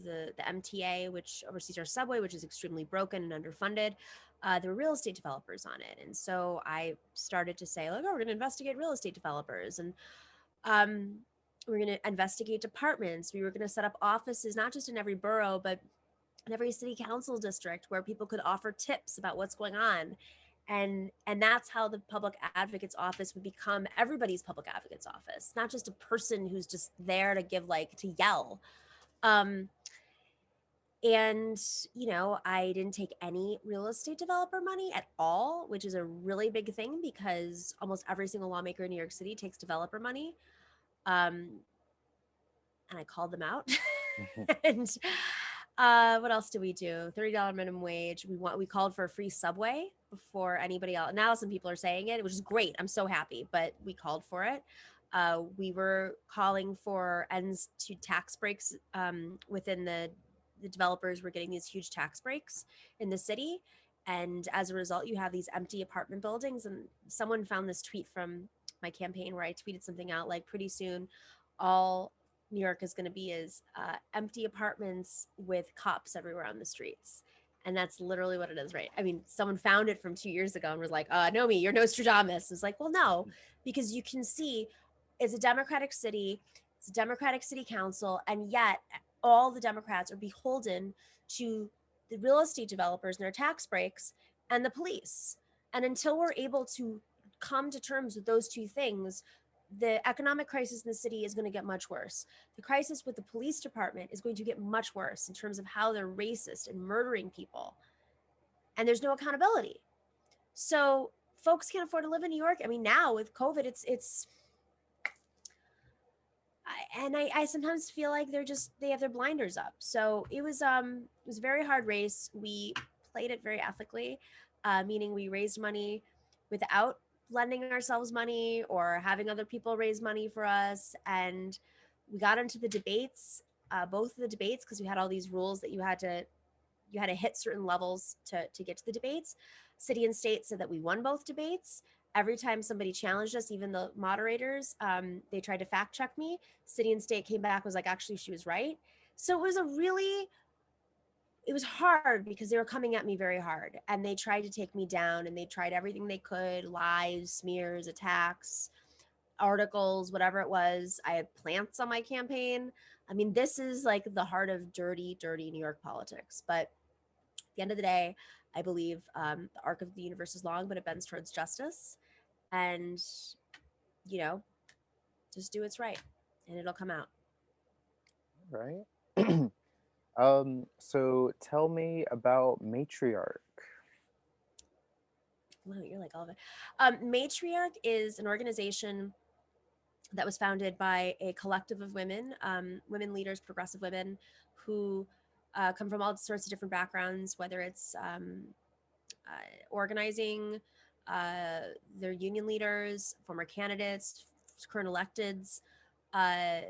the MTA, which oversees our subway, which is extremely broken and underfunded. There were real estate developers on it. And so I started to say, like, oh, we're going to investigate real estate developers. And we're going to investigate departments. We were going to set up offices, not just in every borough, but in every city council district, where people could offer tips about what's going on. And that's how the public advocate's office would become everybody's public advocate's office, not just a person who's just there to give, like, to yell. And, I didn't take any real estate developer money at all, which is a really big thing because almost every single lawmaker in New York City takes developer money. Um, and I called them out. And what else did we do? $30 minimum wage. We called for a free subway before anybody else. Now some people are saying it, which is great. I'm so happy, but we called for it. We were calling for ends to tax breaks within the developers were getting these huge tax breaks in the city. And as a result, you have these empty apartment buildings. And someone found this tweet from my campaign where I tweeted something out like, pretty soon, all New York is going to be is empty apartments with cops everywhere on the streets. And that's literally what it is, right? I mean, someone found it from 2 years ago and was like, Nomi, you're Nostradamus. It's like, well, no, because you can see it's a Democratic city, it's a Democratic city council, and yet all the Democrats are beholden to the real estate developers and their tax breaks and the police. And until we're able to come to terms with those two things, the economic crisis in the city is going to get much worse. The crisis with the police department is going to get much worse in terms of how they're racist and murdering people. And there's no accountability. So folks can't afford to live in New York. I mean, now with COVID, it's I sometimes feel like they have their blinders up. So it was a very hard race. We played it very ethically, meaning we raised money without lending ourselves money or having other people raise money for us, and we got into the debates, both of the debates, because we had all these rules that you had to hit certain levels to get to the debates. City and state said that we won both debates. Every time somebody challenged us, even the moderators, they tried to fact check me. City and state came back, was like, actually, she was right. So it was hard because they were coming at me very hard, and they tried to take me down, and they tried everything they could, lies, smears, attacks, articles, whatever it was. I had plants on my campaign. I mean, this is like the heart of dirty, dirty New York politics. But at the end of the day, I believe the arc of the universe is long, but it bends towards justice. And, you know, just do what's right and it'll come out. Right. So tell me about Matriarch. Wow, you're like all of it. Matriarch is an organization that was founded by a collective of women, women leaders, progressive women who come from all sorts of different backgrounds, whether it's organizing, uh, their union leaders, former candidates, current electeds, uh,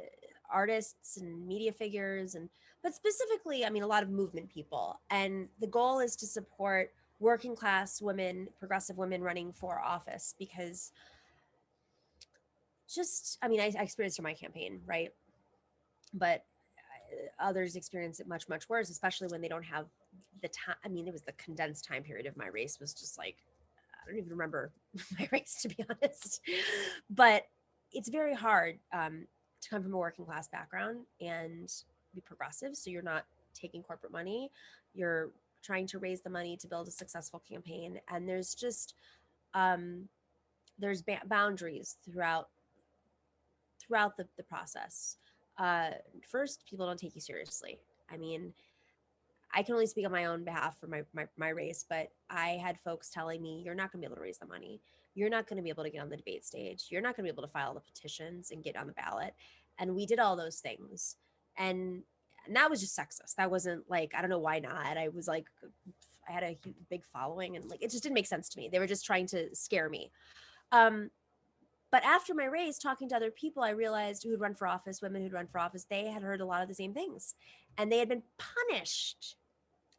artists and media figures, and but specifically, I mean, a lot of movement people. And the goal is to support working class women, progressive women running for office because just, I mean, I experienced it in my campaign, right? But others experience it much, much worse, especially when they don't have the time. I mean, it was the condensed time period of my race was just like, I don't even remember my race, to be honest. But it's very hard to come from a working class background and be progressive. So you're not taking corporate money. You're trying to raise the money to build a successful campaign. And there's just um, there's boundaries throughout the process. First, people don't take you seriously. I mean, I can only speak on my own behalf for my race, but I had folks telling me, you're not going to be able to raise the money. You're not going to be able to get on the debate stage. You're not going to be able to file the petitions and get on the ballot. And we did all those things. And that was just sexist. That wasn't like, I don't know why not. I was like, I had a big following and like, it just didn't make sense to me. They were just trying to scare me. Um, but after my race, talking to other people, I realized who'd run for office, women who'd run for office, they had heard a lot of the same things. And they had been punished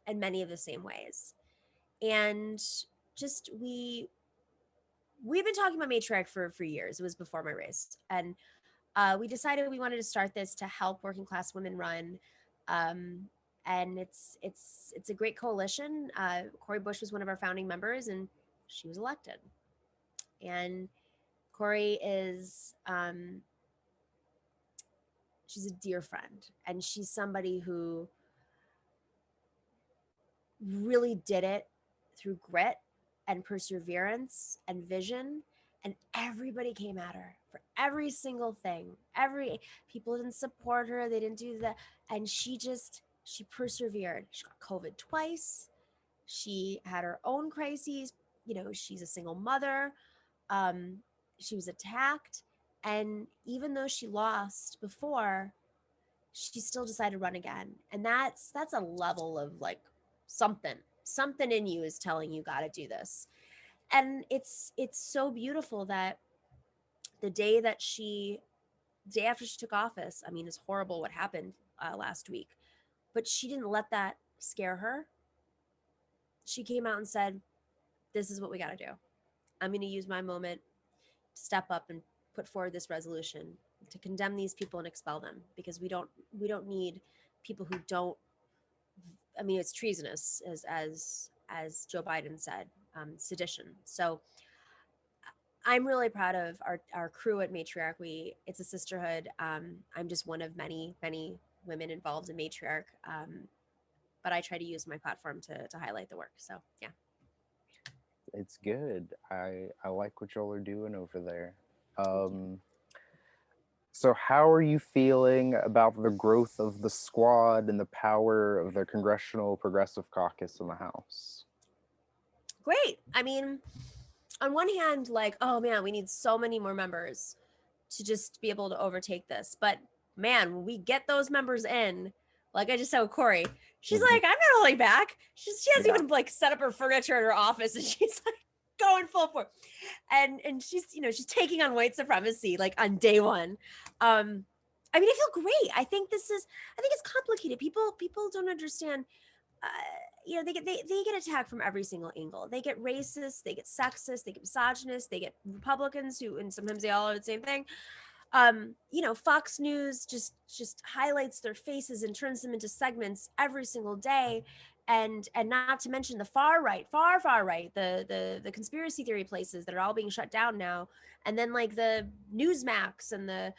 in many of the same ways. And just we've been talking about matriarch for years. It was before my race. And we decided we wanted to start this to help working class women run. Um, and it's a great coalition. Cori Bush was one of our founding members, and she was elected. And Cori is she's a dear friend, and she's somebody who really did it through grit and perseverance and vision, and everybody came at her for every single thing. Every People didn't support her, they didn't do that, and she just She persevered. She got COVID twice. She had her own crises. You know, she's a single mother. Um, she was attacked. And even though she lost before, she still decided to run again. And that's a level of like something in you is telling you got to do this. And it's so beautiful that the day after she took office, I mean, it's horrible what happened last week, but she didn't let that scare her. She came out and said, this is what we got to do. I'm going to use my moment to step up and put forward this resolution to condemn these people and expel them, because we don't need people who don't. I mean, it's treasonous, as Joe Biden said, sedition. So I'm really proud of our crew at Matriarch. It's a sisterhood. I'm just one of many women involved in Matriarch, but I try to use my platform to highlight the work. So yeah. It's good. I like what y'all are doing over there. Thank you. So how are you feeling about the growth of the squad and the power of the Congressional Progressive Caucus in the House? Great. I mean, on one hand, like, oh man, we need so many more members to just be able to overtake this. But man, when we get those members in, like I just said with Corey, she's Mhm. like, I'm not holding back. She hasn't Yeah. even like set up her furniture in her office, and she's like going full for, and she's she's taking on white supremacy like on day one. I mean, I feel great. I think it's complicated. People don't understand. uh, they get attacked from every single angle. They get racist, they get sexist, they get misogynist, they get Republicans who, and sometimes they all are the same thing. Fox News just highlights their faces and turns them into segments every single day. And not to mention the far right, far right, the conspiracy theory places that are all being shut down now. And then like the Newsmax and the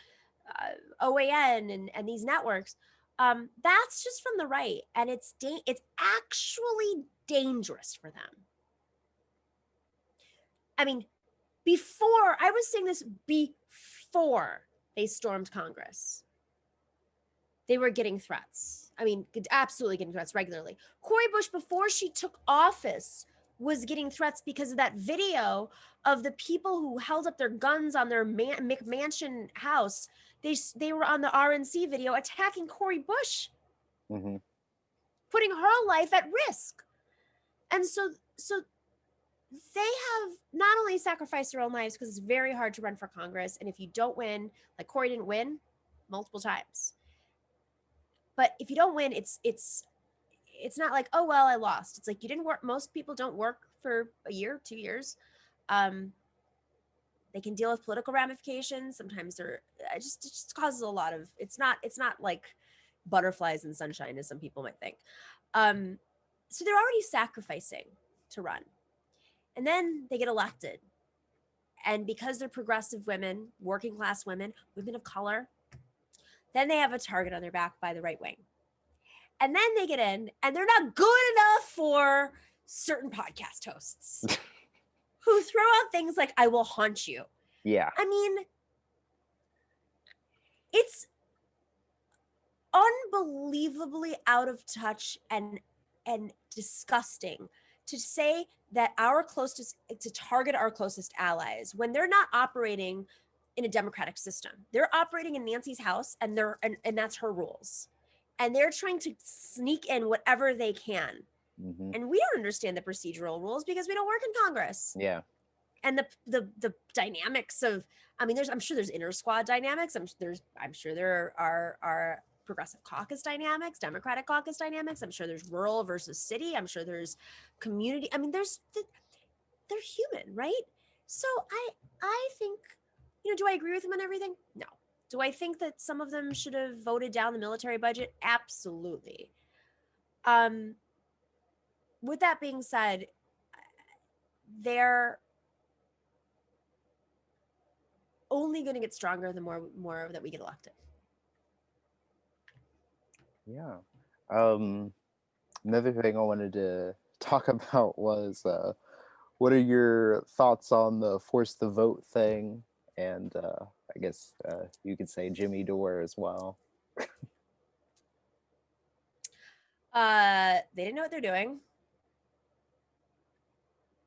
OAN and these networks. That's just from the right, and it's actually dangerous for them. I mean, before I was saying this before they stormed Congress, they were getting threats. I mean, absolutely getting threats regularly. Cori Bush, before she took office, was getting threats because of that video of the people who held up their guns on their McMansion house. They were on the RNC video attacking Cori Bush, Mm-hmm. putting her life at risk. And so they have not only sacrificed their own lives, because it's very hard to run for Congress, and if you don't win, like Cori didn't win multiple times, but if you don't win, it's not like, oh well, I lost. It's like you didn't work. Most people don't work for a year, 2 years. They can deal with political ramifications. Sometimes it just causes a lot of. It's not like butterflies and sunshine as some people might think. So they're already sacrificing to run, and then they get elected. And because they're progressive women, working class women, women of color, then they have a target on their back by the right wing. And then they get in, and they're not good enough for certain podcast hosts who throw out things like, I will haunt you. Yeah. I mean, it's unbelievably out of touch and disgusting to say that to target our closest allies when they're not operating in a democratic system. They're operating in Nancy's house, and that's her rules. And they're trying to sneak in whatever they can. Mm-hmm. And we don't understand the procedural rules because we don't work in Congress. Yeah. And the dynamics of, I mean, I'm sure there's inter squad dynamics. I'm sure there are progressive caucus dynamics, Democratic caucus dynamics. I'm sure there's rural versus city. I'm sure there's community. I mean, they're human, right? So I think, do I agree with them on everything? No. Do I think that some of them should have voted down the military budget? Absolutely. With that being said, they're only going to get stronger the more that we get elected. Yeah. Another thing I wanted to talk about was what are your thoughts on the force the vote thing? And I guess you could say Jimmy Dore as well. They didn't know what they're doing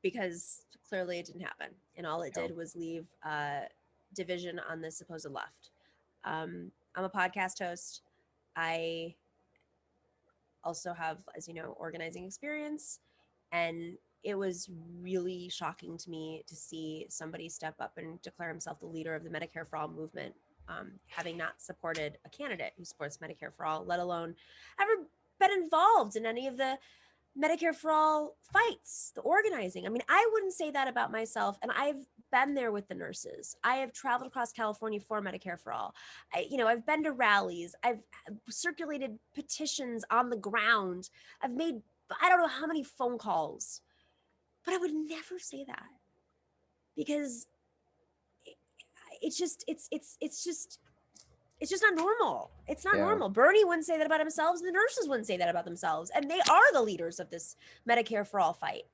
because clearly it didn't happen, and all it Yeah. did was leave division on the supposed left. I'm a podcast host. I also have, as you know, organizing experience, and it was really shocking to me to see somebody step up and declare himself the leader of the Medicare for All movement, having not supported a candidate who supports Medicare for All, let alone ever been involved in any of the Medicare for All fights, the organizing. I mean, I wouldn't say that about myself. And I've been there with the nurses. I have traveled across California for Medicare for All. I've been to rallies. I've circulated petitions on the ground. I've made, I don't know how many phone calls, but I would never say that because it's just, it's just not normal. It's not Yeah. normal. Bernie wouldn't say that about himself. The nurses wouldn't say that about themselves. And they are the leaders of this Medicare for All fight.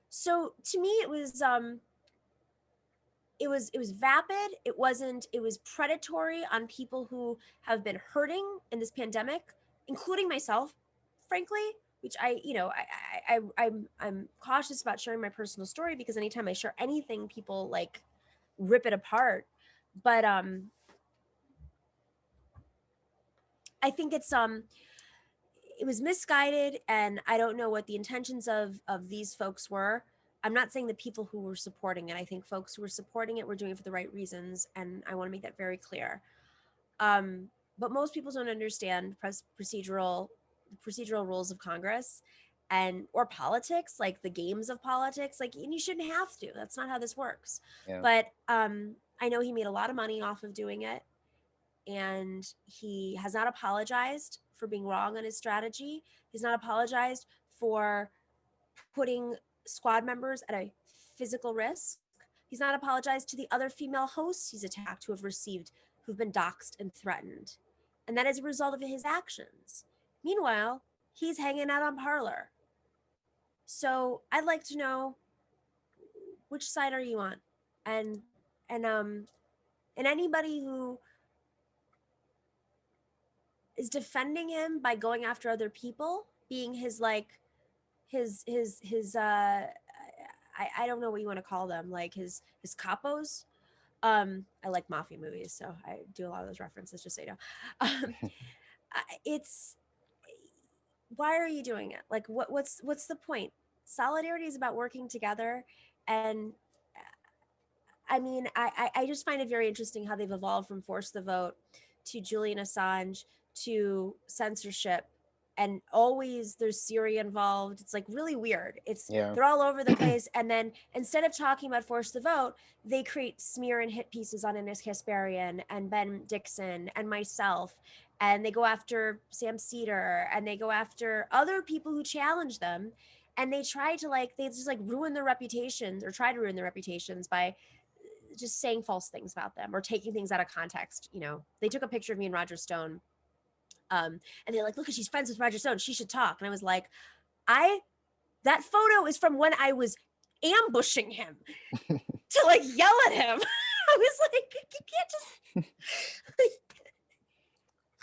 So to me, it was vapid. It was predatory on people who have been hurting in this pandemic, including myself, frankly, which I'm cautious about sharing my personal story because anytime I share anything, people like rip it apart. But I think it was misguided, and I don't know what the intentions of these folks were. I'm not saying the people who were supporting it. I think folks who were supporting it were doing it for the right reasons, and I want to make that very clear. But most people don't understand procedural rules of Congress and or politics, like the games of politics. Like, and you shouldn't have to. That's not how this works. Yeah. But I know he made a lot of money off of doing it, and he has not apologized for being wrong on his strategy. He's not apologized for putting squad members at a physical risk. He's not apologized to the other female hosts he's attacked who've been doxxed and threatened. And that is a result of his actions. Meanwhile, he's hanging out on Parler. So I'd like to know, which side are you on? And and um and anybody who is defending him by going after other people, being his like his I don't know what you want to call them, like his capos. I like mafia movies, so I do a lot of those references, just so you know. It's why are you doing it? Like what's the point? Solidarity is about working together, and I mean, I just find it very interesting how they've evolved from force the vote to Julian Assange to censorship, and always there's Syria involved. It's like really weird. Yeah. They're all over the place, and then instead of talking about force the vote, they create smear and hit pieces on Ines Kasparian and Ben Dixon and myself, and they go after Sam Cedar, and they go after other people who challenge them, and they just like ruin their reputations or try to ruin their reputations by just saying false things about them or taking things out of context. They took a picture of me and Roger Stone, and they're like, look, she's friends with Roger Stone, she should talk. And I was like, that photo is from when I was ambushing him to like yell at him. I was like, you can't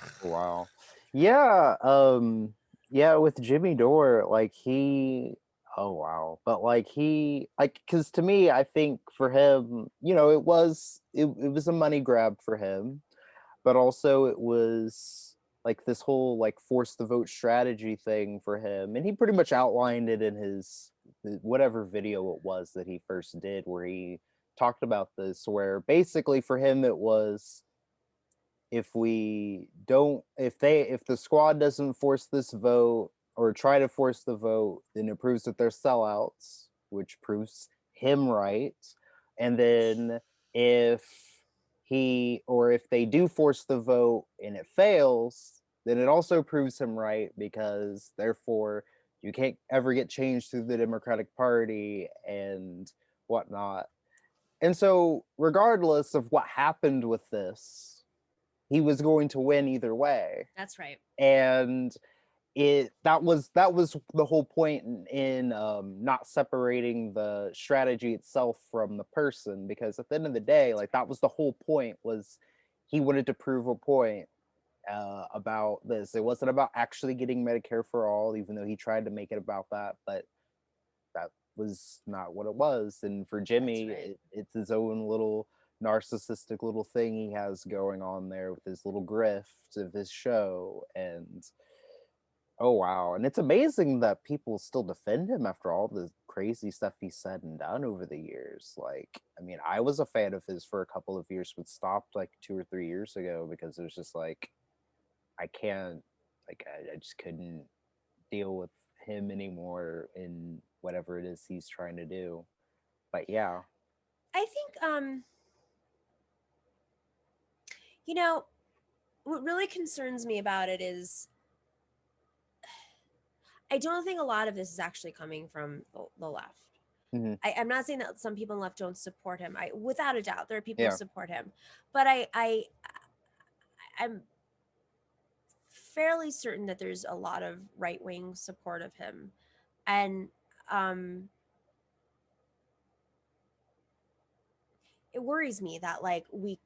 just Wow. Yeah. Yeah, with Jimmy Dore, like oh wow. But like because to me, I think for him, it was a money grab for him, but also it was like this whole like force the vote strategy thing for him. And he pretty much outlined it in his whatever video it was that he first did, where he talked about this, where basically for him it was, if the squad doesn't force this vote or try to force the vote, then it proves that they're sellouts, which proves him right. And then if if they do force the vote and it fails, then it also proves him right, because therefore you can't ever get change through the Democratic Party and whatnot. And so regardless of what happened with this, he was going to win either way. That's right. And that was the whole point in not separating the strategy itself from the person, because at the end of the day, like, that was the whole point, was he wanted to prove a point about this. It wasn't about actually getting Medicare for all, even though he tried to make it about that, but that was not what it was. And for That's Jimmy, right. it's his own little narcissistic little thing he has going on there with his little grift of his show. And oh wow, and it's amazing that people still defend him after all the crazy stuff he's said and done over the years. Like, I mean, I was a fan of his for a couple of years, but stopped like 2 or 3 years ago because it was just like I can't, like, I just couldn't deal with him anymore in whatever it is he's trying to do. But yeah. I think you know, what really concerns me about it is I don't think a lot of this is actually coming from the left. Hmm. I'm not saying that some people on the left don't support him. Without a doubt, there are people who Yeah. support him, but I'm fairly certain that there's a lot of right wing support of him, and um, it worries me that like we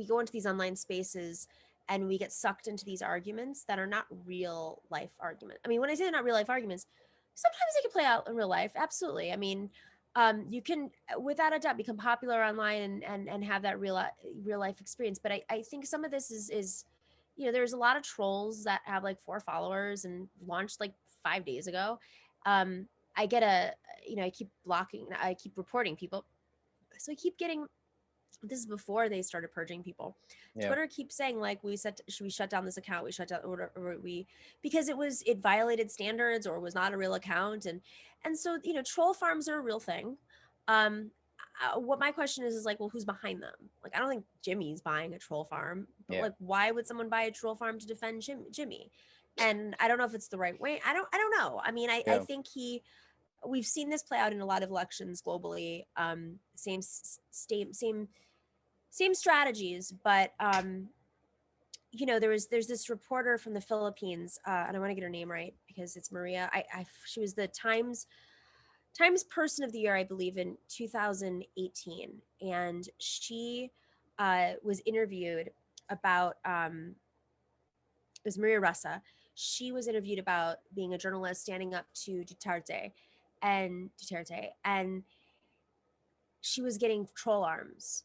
go into these online spaces and we get sucked into these arguments that are not real life arguments. I mean, when I say they're not real life arguments, sometimes they can play out in real life. Absolutely. I mean, you can without a doubt become popular online and have that real life experience. But I think some of this is there's a lot of trolls that have like 4 followers and launched like 5 days ago. Um, I get I keep blocking, I keep reporting people, so I keep getting, this is before they started purging people. Yeah. Twitter keeps saying like, should we shut down this account, we shut down, or we, because it violated standards or was not a real account. And so troll farms are a real thing. What my question is like, well, who's behind them? Like, I don't think Jimmy's buying a troll farm, but Yeah. like, why would someone buy a troll farm to defend Jimmy? And I don't know if it's the right way. I don't know. I mean, I Yeah. think we've seen this play out in a lot of elections globally. Same strategies, but there's this reporter from the Philippines, and I want to get her name right because it's Maria. She was the Times Person of the Year, I believe, in 2018, and she was interviewed about it was Maria Ressa. She was interviewed about being a journalist standing up to Duterte, and she was getting troll armies,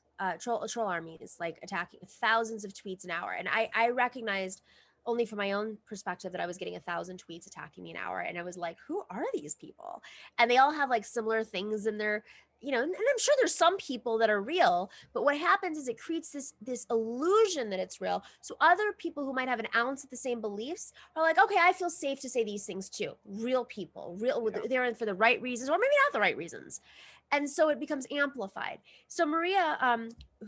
like attacking thousands of tweets an hour. And I recognized only from my own perspective that I was getting 1,000 tweets attacking me an hour. And I was like, who are these people? And they all have like similar things in their, and I'm sure there's some people that are real, but what happens is it creates this illusion that it's real. So other people who might have an ounce of the same beliefs are like, okay, I feel safe to say these things too. Real people, Yeah. they're in for the right reasons, or maybe not the right reasons. And so it becomes amplified. So Maria,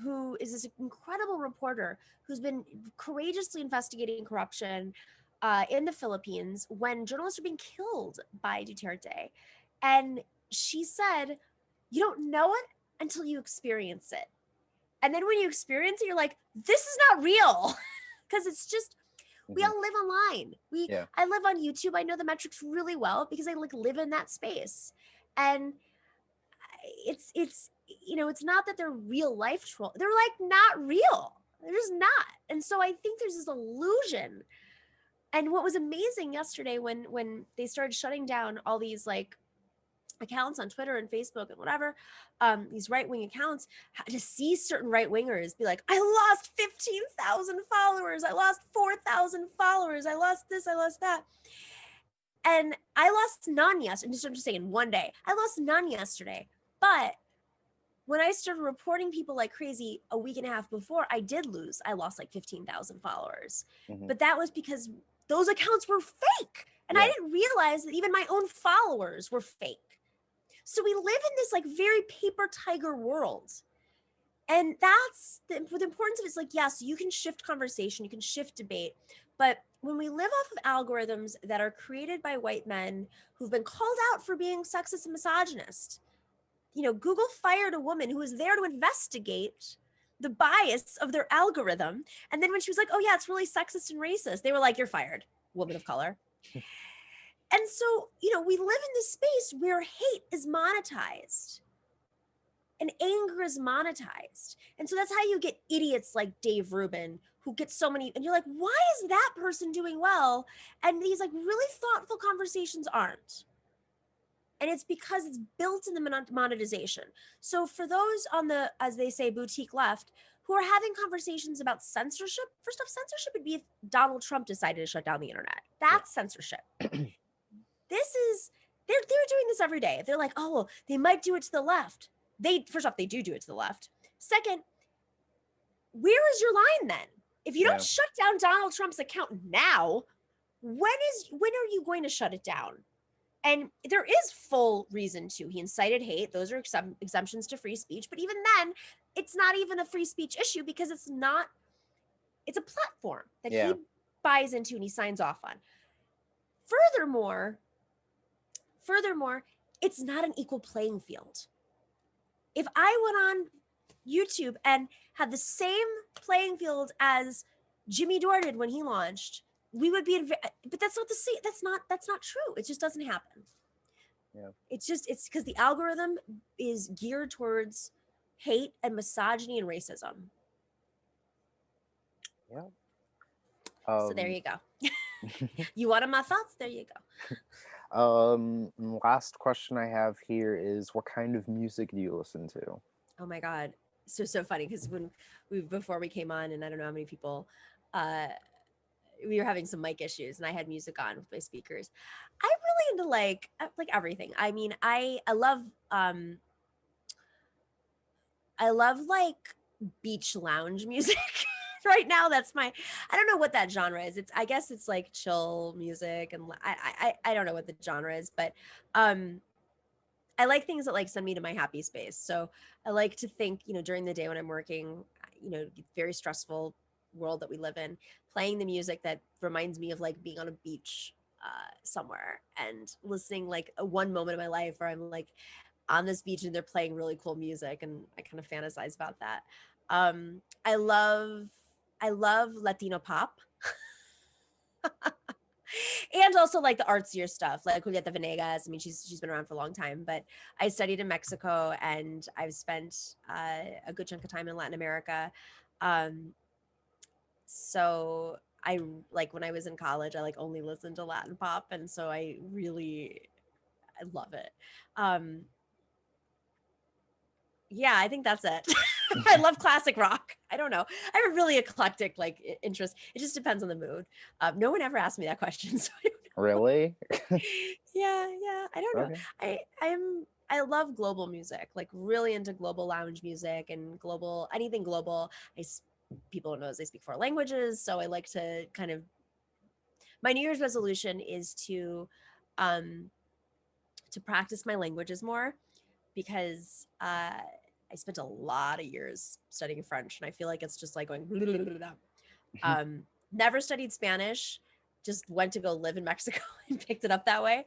who is this incredible reporter who's been courageously investigating corruption in the Philippines when journalists are being killed by Duterte, and she said, "You don't know it until you experience it, and then when you experience it, you're like, this is not real." Because it's just, we Hmm. all live online. Yeah. I live on YouTube. I know the metrics really well because I like live in that space, and it's not that they're real life troll. They're like not real. They're just not. And so I think there's this illusion. And what was amazing yesterday when they started shutting down all these like accounts on Twitter and Facebook and whatever, these right wing accounts, to see certain right wingers be like, I lost 15,000 followers, I lost 4,000 followers, I lost this, I lost that. And I lost none yesterday. I'm just saying, in one day, I lost none yesterday. But when I started reporting people like crazy a week and a half before, I lost like 15,000 followers. Hmm. But that was because those accounts were fake. And I Yeah. didn't realize that even my own followers were fake. So we live in this like very paper tiger world. And that's the importance of it is like, yes, you can shift conversation, you can shift debate. But when we live off of algorithms that are created by white men who've been called out for being sexist and misogynist, Google fired a woman who was there to investigate the bias of their algorithm. And then when she was like, oh yeah, it's really sexist and racist, they were like, you're fired, woman of color. And so, we live in this space where hate is monetized and anger is monetized. And so that's how you get idiots like Dave Rubin, who gets so many, and you're like, why is that person doing well? And these like really thoughtful conversations aren't. And it's because it's built in the monetization. So for those on the, as they say, boutique left, who are having conversations about censorship, first off, censorship would be if Donald Trump decided to shut down the internet. That's censorship. This is, they're doing this every day. They're like, oh, well, they might do it to the left. They, first off, they do it to the left. Second, where is your line then? If you don't shut down Donald Trump's account now, when are you going to shut it down? And there is full reason to. He incited hate. Those are exemptions to free speech. But even then, it's not even a free speech issue because it's a platform that he buys into and he signs off on. Furthermore, it's not an equal playing field. If I went on YouTube and had the same playing field as Jimmy Dore did when he launched, we would be, but that's not the same. That's not true. It just doesn't happen. Yeah. It's because the algorithm is geared towards hate and misogyny and racism. Yeah. So there you go. You wanted my thoughts? There you go. Last question I have here is, what kind of music do you listen to? Oh my God. So funny, because before we came on, and I don't know how many people, we were having some mic issues and I had music on with my speakers. I'm really into like everything. I mean, I love like beach lounge music right now. That's I don't know what that genre is. I guess it's like chill music, and I don't know what the genre is, but I like things that like send me to my happy space. So I like to think, during the day when I'm working, very stressful world that we live in, playing the music that reminds me of like being on a beach somewhere and listening, like one moment of my life where I'm like on this beach and they're playing really cool music, and I kind of fantasize about that. I love Latino pop. And also like the artsier stuff, like Julieta Venegas. I mean, she's been around for a long time, but I studied in Mexico and I've spent a good chunk of time in Latin America. So I like, when I was in college, I like only listened to Latin pop, and so I love it. Yeah, I think that's it. I love classic rock. I don't know. I have a really eclectic like interest. It just depends on the mood. No one ever asked me that question, so I don't know. Really? Yeah. I don't know. I love global music, like really into global lounge music and anything global. People don't know I speak 4 languages, so I like to kind of, my New Year's resolution is to practice my languages more, because I spent a lot of years studying French, and I feel like it's just like going never studied Spanish, just went to go live in Mexico and picked it up that way.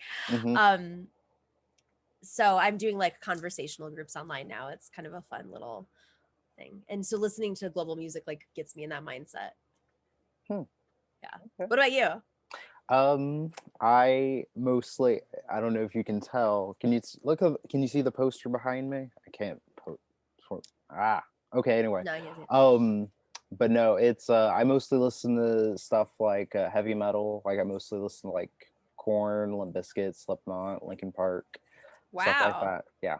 So I'm doing like conversational groups online now. It's kind of a fun little thing. And so listening to global music like gets me in that mindset. Yeah. Okay. What about you? I don't know if you can tell. Can you see the poster behind me? I can't okay, anyway. No, but no, it's I mostly listen to stuff like heavy metal. Like I mostly listen to like Korn, Limp Bizkit, Slipknot, Linkin Park. Wow. Stuff like that. Yeah.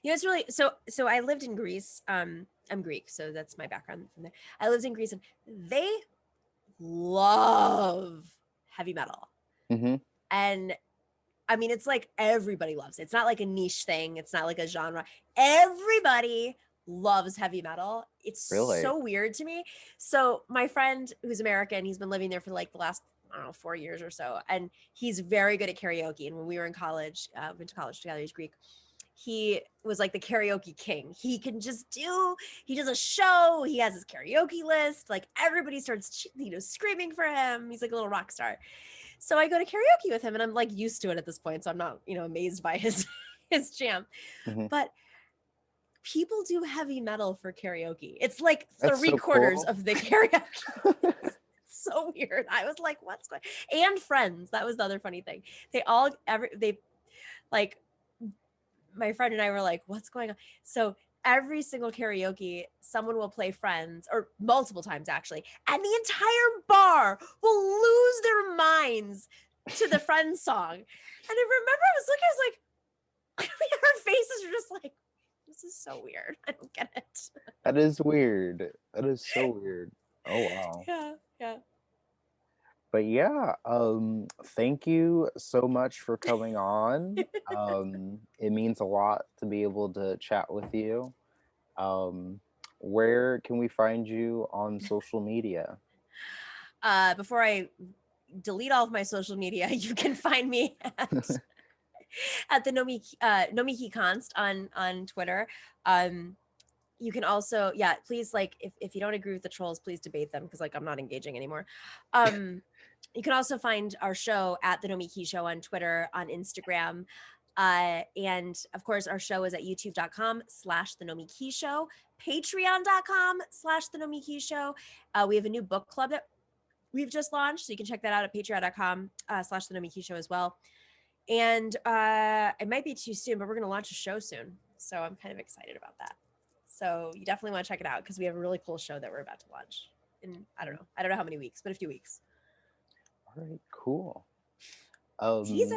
It's really so I lived in Greece. I'm Greek, so that's my background from there. I lived in Greece and they love heavy metal. And I mean, it's like everybody loves it. It's not like a niche thing. It's not like a genre. Everybody loves heavy metal. It's really so weird to me. So my friend who's American, he's been living there for like the last, I don't know, 4 years or so. And he's very good at karaoke. And when we were in college, went to college together, he's Greek. He was like the karaoke king. He does a show. He has his karaoke list. Like everybody starts, screaming for him. He's like a little rock star. So I go to karaoke with him and I'm like used to it at this point. So I'm not, amazed by his jam, but people do heavy metal for karaoke. It's like 3/4 of the karaoke. It's so weird. I was like, what's going on? And Friends. That was the other funny thing. My friend and I were like, what's going on? So every single karaoke, someone will play Friends, or multiple times actually, and the entire bar will lose their minds to the Friends song. And I remember I was looking, I was like, our faces were just like, this is so weird. I don't get it. That is weird. That is so weird. Oh wow. Yeah, yeah. But yeah, thank you so much for coming on. It means a lot to be able to chat with you. Um, where can we find you on social media? Before I delete all of my social media, you can find me at the Nomiki Konst on Twitter. You can also, yeah, please, like, if you don't agree with the trolls, please debate them, because like I'm not engaging anymore. You can also find our show at the Nomiki Show on Twitter, on Instagram. And of course, our show is at youtube.com/the Nomiki Show, patreon.com/the Nomiki Show. We have a new book club that we've just launched, so you can check that out at patreon.com/the Nomiki Show as well. And it might be too soon, but we're going to launch a show soon. So I'm kind of excited about that. So you definitely want to check it out, because we have a really cool show that we're about to launch in, I don't know how many weeks, but a few weeks. All right, cool. Teaser.